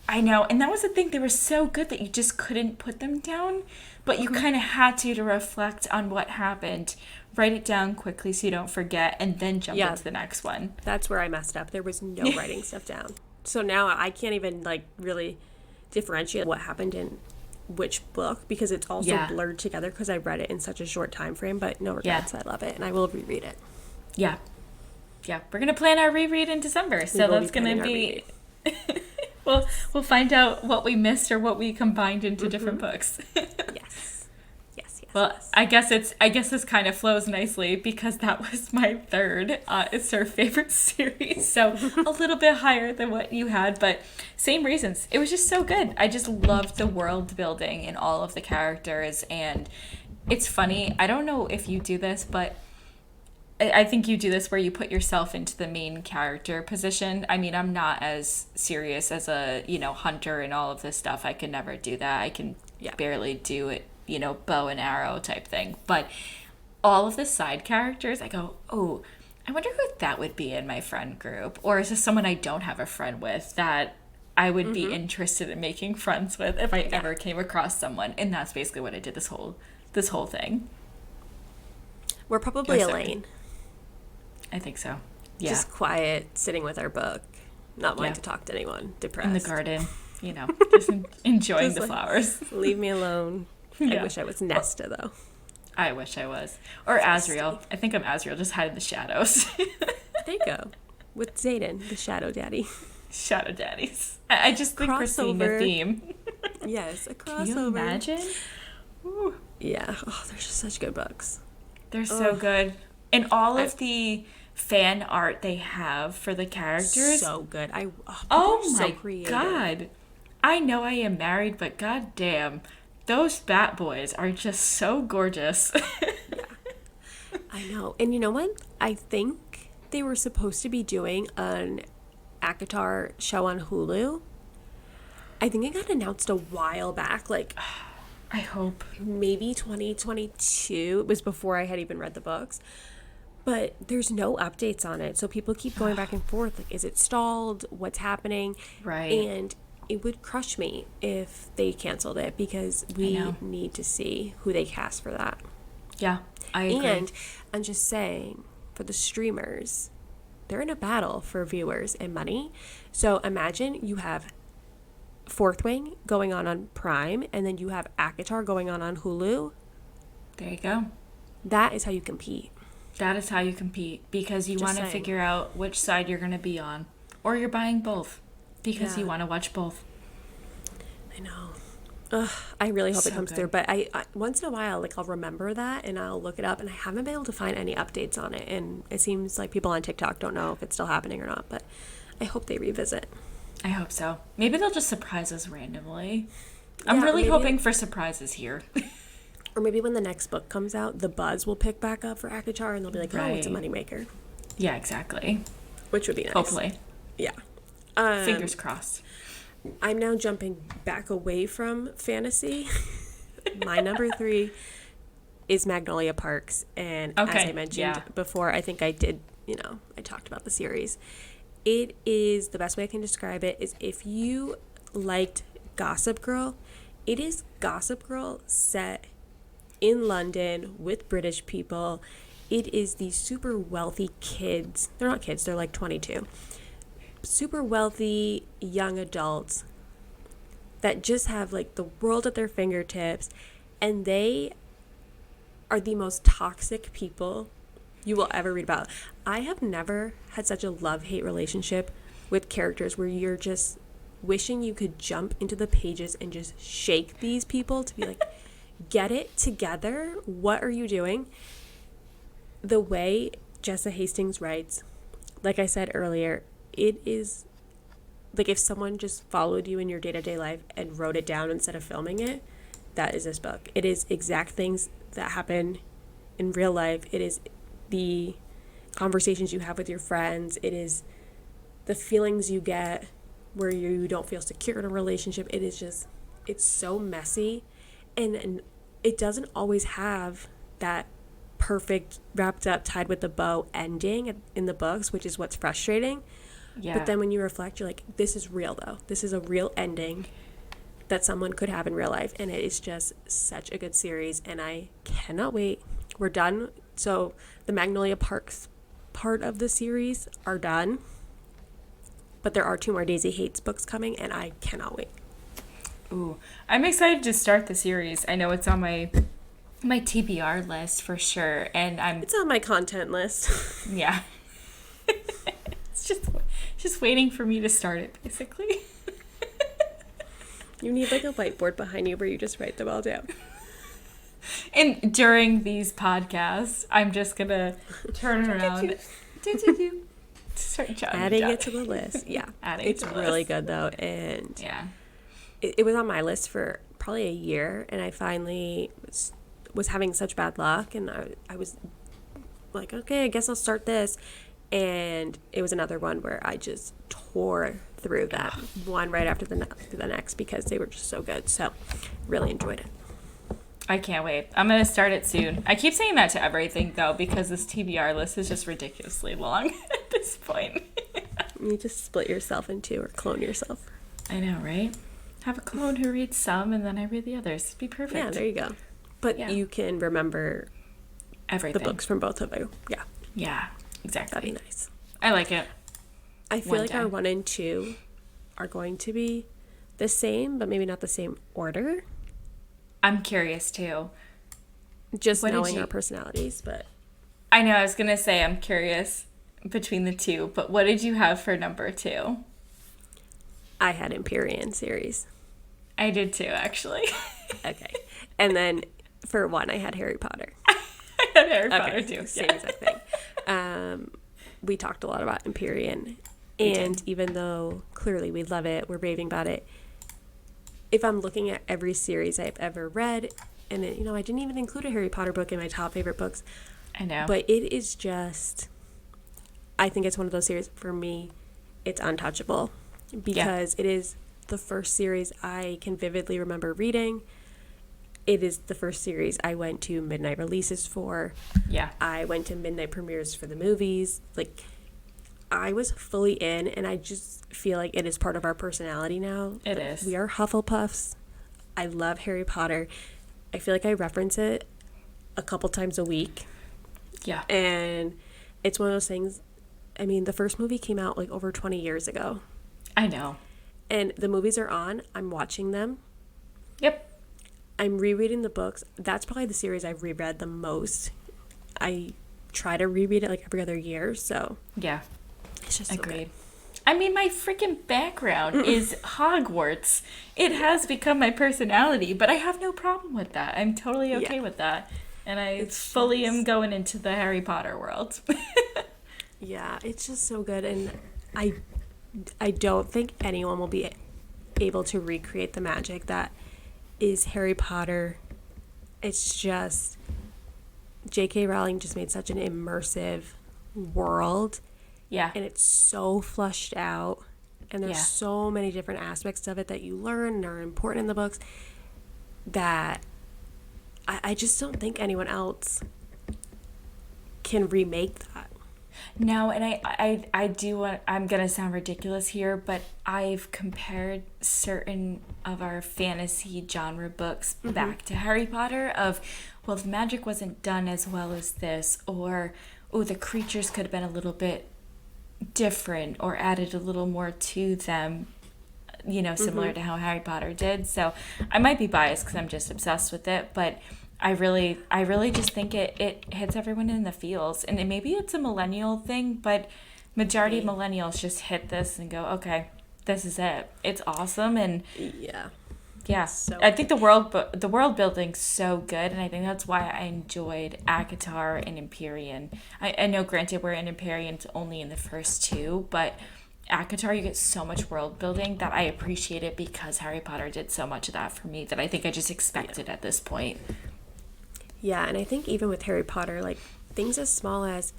I know, and that was the thing. They were so good that you just couldn't put them down, but you kind of had to reflect on what happened, write it down quickly so you don't forget, and then jump into the next one. That's where I messed up. There was no writing stuff down. So now I can't even, like, really differentiate what happened in which book because it's also blurred together because I read it in such a short time frame, but no regrets. I love it, and I will reread it. Yeah. We're going to plan our reread in December, so that's going to be... We'll find out what we missed or what we combined into different books. Yes. Well, I guess this kind of flows nicely because that was my third. It's our favorite series, so a little bit higher than what you had, but same reasons. It was just so good. I just loved the world building and all of the characters, and it's funny. I don't know if you do this, but I think you do this where you put yourself into the main character position. I mean, I'm not as serious as a, hunter and all of this stuff. I could never do that. I can barely do it, bow and arrow type thing. But all of the side characters, I go, oh, I wonder who that would be in my friend group. Or is this someone I don't have a friend with that I would be interested in making friends with if I ever came across someone? And that's basically what I did this whole thing. We're probably Elaine. I think so. Yeah. Just quiet, sitting with our book, not wanting to talk to anyone, depressed. In the garden, just enjoying just the flowers. Leave me alone. Yeah. I wish I was Nesta, though. I wish I was. Or Azriel. I think I'm Azriel, just hide in the shadows. There you go. With Zayden, the Shadow Daddy. Shadow Daddies. I just think we're seeing a theme. Yes, a crossover. Can you imagine? Ooh. Yeah. Oh, they're just such good books. They're so good. And all of the fan art they have for the characters. So good. Oh my so God. I know I am married, but goddamn, those bat boys are just so gorgeous. Yeah. I know. And you know what? I think they were supposed to be doing an ACOTAR show on Hulu. I think it got announced a while back, I hope. Maybe 2022. It was before I had even read the books. But there's no updates on it. So people keep going back and forth. Is it stalled? What's happening? Right. And it would crush me if they canceled it because we need to see who they cast for that. Yeah, I agree. And I'm just saying, for the streamers, they're in a battle for viewers and money. So imagine you have Fourth Wing going on Prime, and then you have ACOTAR going on Hulu. There you go. That is how you compete. That is how you compete because you want to figure out which side you're going to be on. Or you're buying both because you want to watch both. I know. Ugh, I really hope it comes good. through. But I once in a while, I'll remember that and I'll look it up. And I haven't been able to find any updates on it. And it seems like people on TikTok don't know if it's still happening or not. But I hope they revisit. I hope so. Maybe they'll just surprise us randomly. I'm really hoping for surprises here. Or maybe when the next book comes out, the buzz will pick back up for ACOTAR and they'll be like, oh, it's a moneymaker. Yeah, exactly. Which would be nice. Hopefully. Yeah. Fingers crossed. I'm now jumping back away from fantasy. My number 3 is Magnolia Parks. And as I mentioned before, I think I did, I talked about the series. It is, the best way I can describe it is if you liked Gossip Girl, it is Gossip Girl set in London with British people. It is these super wealthy kids. They're not kids, they're 22. Super wealthy young adults that just have the world at their fingertips, and they are the most toxic people you will ever read about. I have never had such a love-hate relationship with characters where you're just wishing you could jump into the pages and just shake these people to be like, get it together. What are you doing? The way Jessa Hastings writes, like I said earlier, it is if someone just followed you in your day-to-day life and wrote it down instead of filming it, that is this book. It is exact things that happen in real life. It is the conversations you have with your friends. It is the feelings you get where you don't feel secure in a relationship. It is just, it's so messy. And it doesn't always have that perfect, wrapped up, tied with a bow ending in the books, which is what's frustrating. Yeah. But then when you reflect, you're like, this is real, though. This is a real ending that someone could have in real life. And it is just such a good series. And I cannot wait. We're done. So the Magnolia Parks part of the series are done. But there are 2 more Daisy Hates books coming, and I cannot wait. Ooh, I'm excited to start the series. I know it's on my TBR list for sure, and it's on my content list. Yeah. It's just waiting for me to start it, basically. You need a whiteboard behind you where you just write them all down. And during these podcasts, I'm just going to turn around. Start adding it to the list. Yeah. It's really list. good, though. And Yeah. it was on my list for probably a year. And I finally was having such bad luck. And I was like, okay, I guess I'll start this. And it was another one where I just tore through that one right after the next because they were just so good. So really enjoyed it. I can't wait. I'm going to start it soon. I keep saying that to everything, though, because this TBR list is just ridiculously long at this point. You just split yourself in two or clone yourself. I know, right? Have a clone who reads some and then I read the others. It'd be perfect. Yeah, there you go. But you can remember everything. The books from both of you. Yeah. Yeah, exactly. That'd be nice. I like it. I feel like our 1 and 2 are going to be the same, but maybe not the same order. I'm curious, too. Just knowing our personalities, but... I know, I was going to say I'm curious between the two, but what did you have for number 2? I had Empyrean series. I did, too, actually. Okay. And then for 1, I had Harry Potter. I had Harry Potter, too. Same exact thing. We talked a lot about Empyrean, and even though clearly we love it, we're raving about it, if I'm looking at every series I've ever read, and it, I didn't even include a Harry Potter book in my top favorite books. I know. But it is just, I think it's one of those series, for me, it's untouchable, because it is the first series I can vividly remember reading. It is the first series I went to midnight releases for. Yeah. I went to midnight premieres for the movies. Like, I was fully in, and I just feel like it is part of our personality now. It is. We are Hufflepuffs. I love Harry Potter. I feel like I reference it a couple times a week. Yeah. And it's one of those things, I mean, the first movie came out like over 20 years ago. I know. And the movies are on. I'm watching them. Yep. I'm rereading the books. That's probably the series I've reread the most. I try to reread it like every other year, so... Yeah. It's just so agreed. good. I mean, my freaking background is Hogwarts. It has become my personality, but I have no problem with that. I'm totally okay with that. And I fully am going into the Harry Potter world. Yeah, it's just so good. And I don't think anyone will be able to recreate the magic that is Harry Potter. It's just... J.K. Rowling just made such an immersive world. Yeah. And it's so flushed out. And there's so many different aspects of it that you learn and are important in the books that I just don't think anyone else can remake that. No, and I do want, I'm going to sound ridiculous here, but I've compared certain of our fantasy genre books back to Harry Potter of, well, the magic wasn't done as well as this, or, oh, the creatures could have been a little bit different or added a little more to them, similar to how Harry Potter did. So I might be biased because I'm just obsessed with it, but I really just think it hits everyone in the feels. And maybe it's a millennial thing, but majority of millennials just hit this and go, okay, this is it. It's awesome. And yeah. So I think the world building's so good, and I think that's why I enjoyed ACOTAR and Empyrean. I know, granted, we're in Empyrean only in the first 2, but ACOTAR, you get so much world building that I appreciate it because Harry Potter did so much of that for me that I think I just expected at this point. Yeah, and I think even with Harry Potter, like, things as small as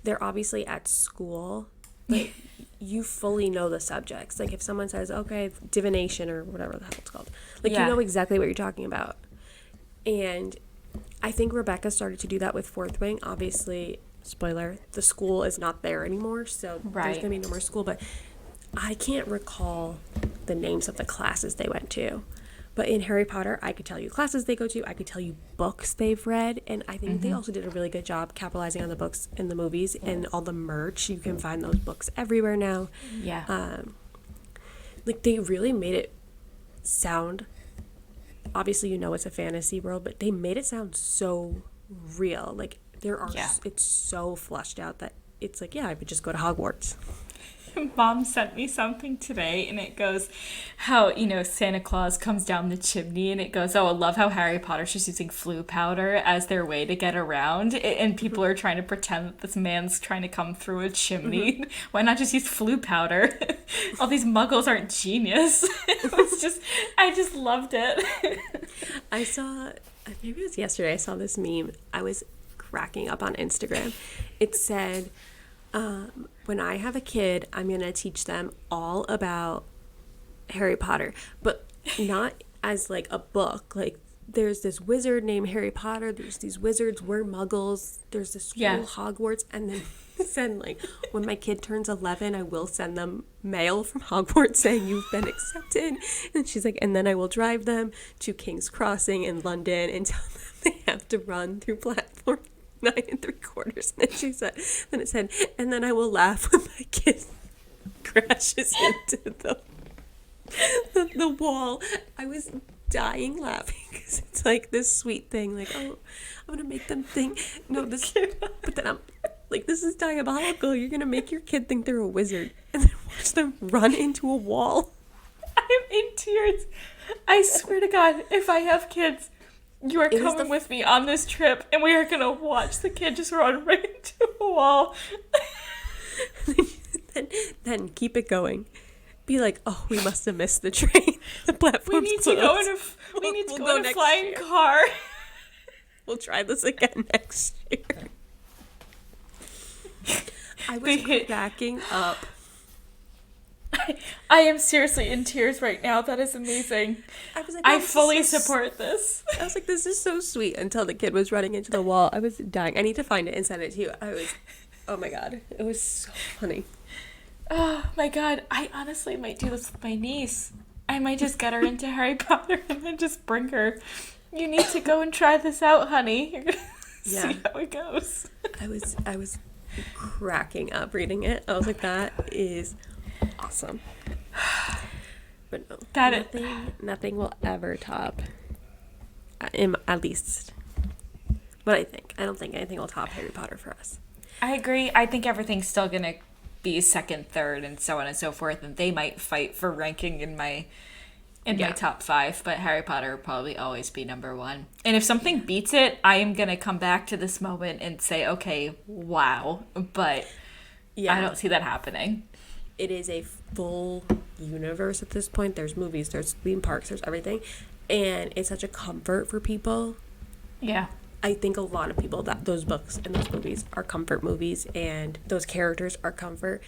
they're obviously at school, like, you fully know the subjects. Like, if someone says, okay, divination or whatever the hell it's called, like, you know exactly what you're talking about. And I think Rebecca started to do that with Fourth Wing. Obviously, spoiler, the school is not there anymore, so there's going to be no more school. But I can't recall the names of the classes they went to. But in Harry Potter, I could tell you classes they go to. I could tell you books they've read. And I think they also did a really good job capitalizing on the books in the movies and all the merch. You can find those books everywhere now. Yeah. Like, they really made it sound... Obviously, it's a fantasy world, but they made it sound so real. Like, there are... It's so flushed out that it's like, yeah, I would just go to Hogwarts. Mom sent me something today, and it goes how, Santa Claus comes down the chimney, and it goes, oh, I love how Harry Potter's just using flu powder as their way to get around, and people are trying to pretend that this man's trying to come through a chimney. Why not just use flu powder? All these muggles aren't genius. I just loved it. I saw, maybe it was yesterday, I saw this meme. I was cracking up on Instagram. It said, when I have a kid, I'm going to teach them all about Harry Potter, but not as like a book. Like, there's this wizard named Harry Potter. There's these wizards. We're muggles. There's this school, Hogwarts. And then send, like, when my kid turns 11, I will send them mail from Hogwarts saying you've been accepted. And she's like, and then I will drive them to King's Crossing in London and tell them they have to run through platform 9 3/4. And then it said, and then I will laugh when my kid crashes into the wall. I was dying laughing because it's like this sweet thing, like, oh, I'm gonna make them think, no, this, but then I'm like, this is diabolical. You're gonna make your kid think they're a wizard and then watch them run into a wall. I'm in tears. I swear to God, if I have kids, you are coming with me on this trip, and we are going to watch the kid just run right into a wall. then keep it going. Be like, oh, we must have missed the train. The platform's We need closed. to go in a flying car. We'll try this again next year. I was cracking up. I am seriously in tears right now. That is amazing. I was like, I fully support this. I was like, this is so sweet, until the kid was running into the wall. I was dying. I need to find it and send it to you. Oh my God. It was so funny. Oh my God. I honestly might do this with my niece. I might just get her into Harry Potter and then just bring her. You need to go and try this out, honey. You're going to see how it goes. I was cracking up reading it. I was like, that is awesome. But no, nothing will ever top, at least what I think. I don't think anything will top Harry Potter for us. I agree. I think everything's still gonna be second, third, and so on and so forth, and they might fight for ranking in my top 5, but Harry Potter will probably always be number 1. And if something beats it, I am gonna come back to this moment and say, okay, wow, but I don't see that happening. It is a full universe at this point. There's movies, there's theme parks, there's everything. And it's such a comfort for people. Yeah. I think a lot of people, that those books and those movies are comfort movies, and those characters are comfort.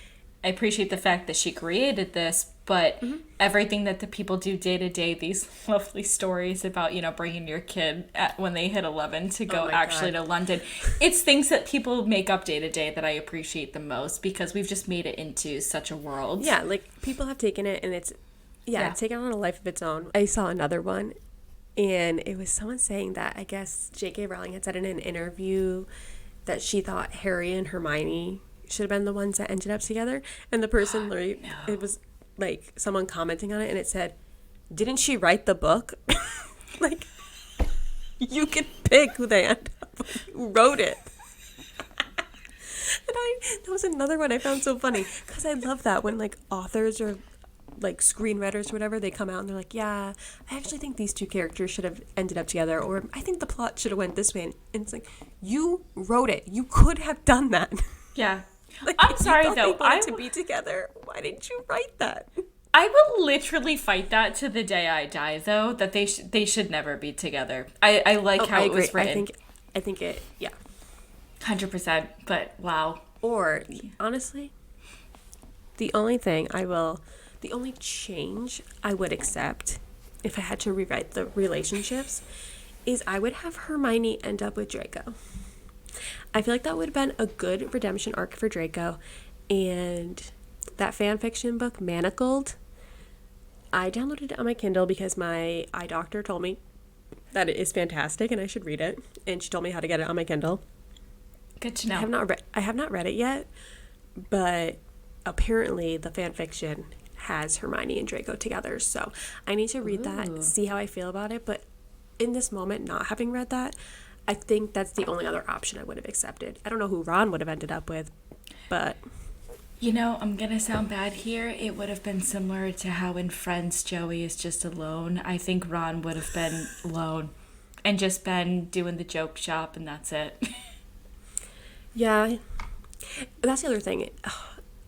I appreciate the fact that she created this, but everything that the people do day to day, these lovely stories about, bringing your kid when they hit 11 to go to London. It's things that people make up day to day that I appreciate the most, because we've just made it into such a world. Yeah, like, people have taken it, and it's taken on a life of its own. I saw another one, and it was someone saying that, I guess J.K. Rowling had said in an interview that she thought Harry and Hermione should have been the ones that ended up together, and the person it was like someone commenting on it, and it said, didn't she write the book? Like, you can pick who they end up with, who wrote it. And that was another one I found so funny, because I love that when, like, authors or like screenwriters or whatever, they come out and they're like, yeah, I actually think these two characters should have ended up together, or I think the plot should have went this way, and it's like, you wrote it, you could have done that. Yeah. Like, I'm sorry though, they wanted to be together, why didn't you write that? I will literally fight that to the day I die, though, that they should never be together. I like how it was written. I think it, yeah. 100%, but wow. Or, honestly, the only change I would accept if I had to rewrite the relationships is I would have Hermione end up with Draco. I feel like that would have been a good redemption arc for Draco. And that fan fiction book, Manacled, I downloaded it on my Kindle because my eye doctor told me that it is fantastic and I should read it. And she told me how to get it on my Kindle. Good to know. I have not read it yet, but apparently the fan fiction has Hermione and Draco together. So I need to read that, see how I feel about it. But in this moment, not having read that, I think that's the only other option I would have accepted. I don't know who Ron would have ended up with, but You know, I'm going to sound bad here. It would have been similar to how in Friends, Joey is just alone. I think Ron would have been alone and just been doing the joke shop, and that's it. Yeah. That's the other thing.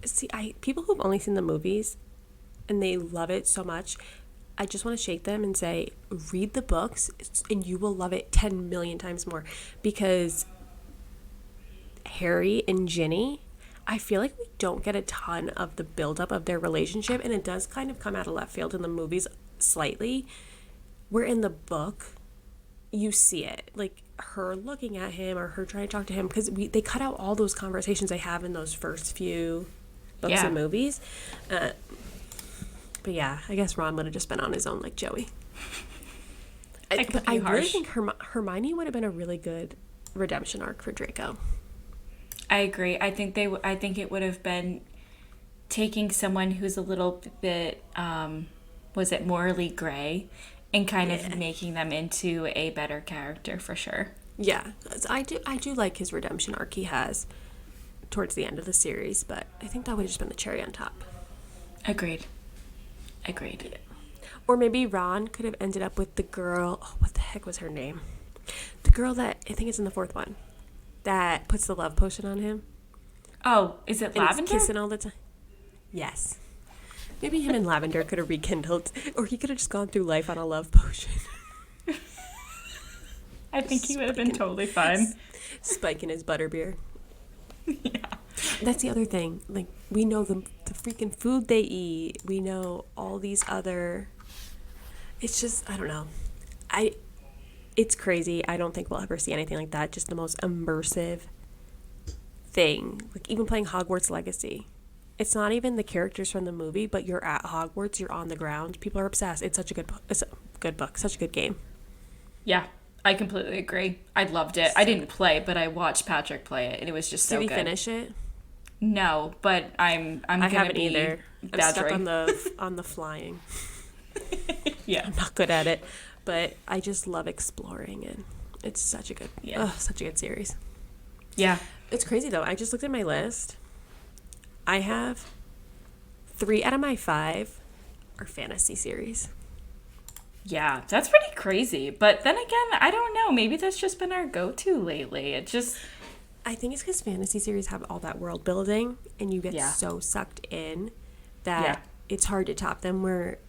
See, people who've only seen the movies and they love it so much, I just want to shake them and say, read the books and you will love it 10 million times more. Because Harry and Ginny, I feel like we don't get a ton of the buildup of their relationship, and it does kind of come out of left field in the movies slightly. Where in the book, you see it. Like, her looking at him or her trying to talk to him, because they cut out all those conversations they have in those first few books and movies. But yeah, I guess Ron would have just been on his own like Joey. I really think Hermione would have been a really good redemption arc for Draco. I agree. I think it would have been taking someone who's a little bit, was it morally gray, and kind of making them into a better character for sure. Yeah, I do like his redemption arc he has towards the end of the series, but I think that would have just been the cherry on top. Agreed. Yeah. Or maybe Ron could have ended up with the girl, what the heck was her name? The girl that, I think it's in the fourth one, that puts the love potion on him. Oh, is it Lavender? And he's kissing all the time. Yes. Maybe him and Lavender could have rekindled, or he could have just gone through life on a love potion. I think he would have been totally fine. Spiking his butterbeer. Yeah. That's the other thing. Like, we know the freaking food they eat. We know all these other... It's just, I don't know. It's crazy. I don't think we'll ever see anything like that. Just the most immersive thing. Like, even playing Hogwarts Legacy. It's not even the characters from the movie, but you're at Hogwarts, you're on the ground. People are obsessed. It's such a good book. It's a good book. Such a good game. Yeah, I completely agree. I loved it. I didn't play, but I watched Patrick play it, and it was just so good. Did he finish it? No, but I haven't either. I'm stuck on the flying. Yeah, I'm not good at it, but I just love exploring, and it's such a good series. Yeah, it's crazy though. I just looked at my list. I have 3 out of my 5 are fantasy series. Yeah, that's pretty crazy. But then again, I don't know. Maybe that's just been our go-to lately. I think it's because fantasy series have all that world building, and you get so sucked in that it's hard to top them. Where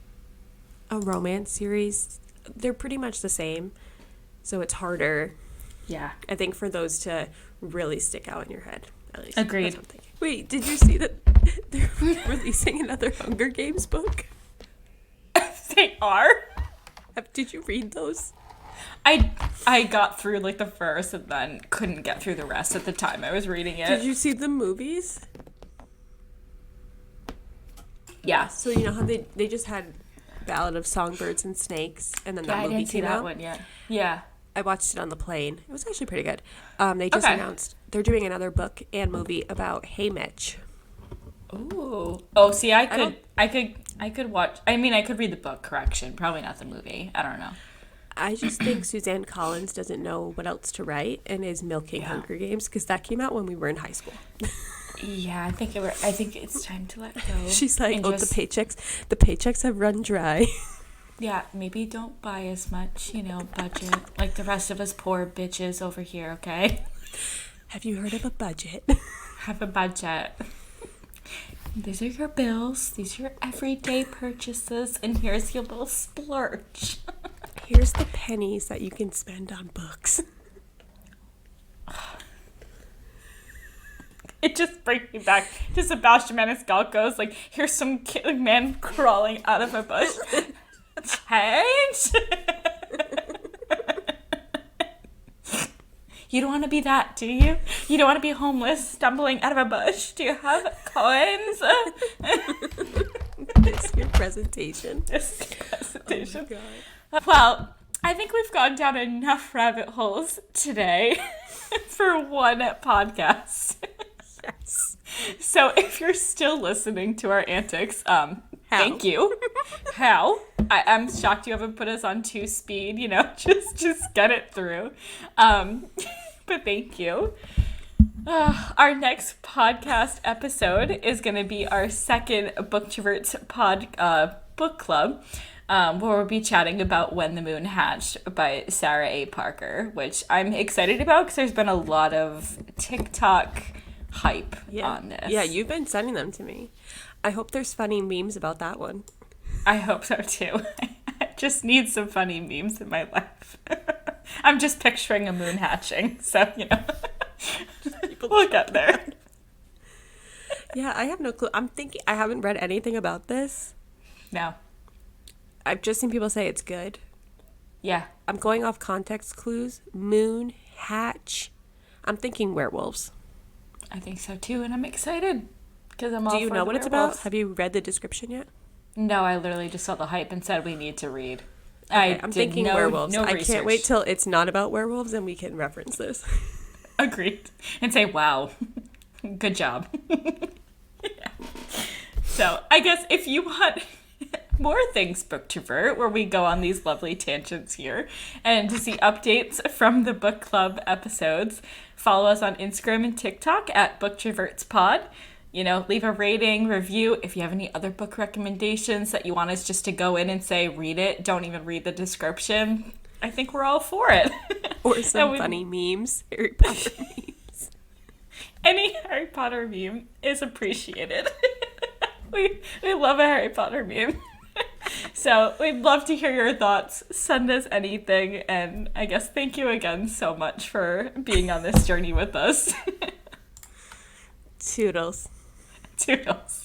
a romance series, they're pretty much the same, so it's harder. Yeah, I think for those to really stick out in your head. At least. Agreed. Wait, did you see that they're releasing another Hunger Games book? They are? Did you read those? I got through like the first and then couldn't get through the rest at the time I was reading it. Did you see the movies? Yeah. So you know how they just had Ballad of Songbirds and Snakes, and then that movie I didn't see came that out? one yet. Yeah. I watched it on the plane. It was actually pretty good. They just announced they're doing another book and movie about Hey Mitch. Ooh. Oh, see, I could watch. I mean, I could read the book. Correction, probably not the movie. I don't know. I just think Suzanne Collins doesn't know what else to write and is milking Hunger Games because that came out when we were in high school. Yeah, I think it's time to let go. She's like, the paychecks have run dry. Yeah, maybe don't buy as much, budget like the rest of us poor bitches over here, okay? Have you heard of a budget? Have a budget. These are your bills. These are your everyday purchases. And here's your little splurge. Here's the pennies that you can spend on books. It just brings me back to Sebastian Maniscalco's, like, here's some man crawling out of a bush. Change? You don't want to be that, do you? You don't want to be homeless, stumbling out of a bush? Do you have coins? It's your presentation. Oh, God. Well, I think we've gone down enough rabbit holes today for one podcast. Yes. So if you're still listening to our antics, thank you. How? I'm shocked you haven't put us on 2-speed, just get it through. But thank you. Our next podcast episode is going to be our second Booktroverts book club, where we'll be chatting about When the Moon Hatched by Sarah A. Parker, which I'm excited about because there's been a lot of TikTok hype on this. Yeah, you've been sending them to me. I hope there's funny memes about that one. I hope so too. I just need some funny memes in my life. I'm just picturing a moon hatching, so, you know, we'll get there. Yeah, I have no clue. I haven't read anything about this. No. I've just seen people say it's good. Yeah. I'm going off context clues. Moon, hatch. I'm thinking werewolves. I think so too, and I'm excited because I'm all Do you for know the what it's werewolves. about? Have you read the description yet? No, I literally just saw the hype and said we need to read. Okay, I'm thinking werewolves. No I research. can't wait till it's not about werewolves and we can reference this. Agreed. And say, wow, good job. Yeah. So I guess if you want more things Booktrovert, where we go on these lovely tangents here, and to see updates from the book club episodes, follow us on Instagram and TikTok at Booktroverts Pod. You know, leave a rating, review. If you have any other book recommendations that you want us just to go in and say, read it, don't even read the description, I think we're all for it. Or some funny memes, Harry Potter memes. Any Harry Potter meme is appreciated. We love a Harry Potter meme. So we'd love to hear your thoughts. Send us anything. And I guess thank you again so much for being on this journey with us. Toodles. Toodles.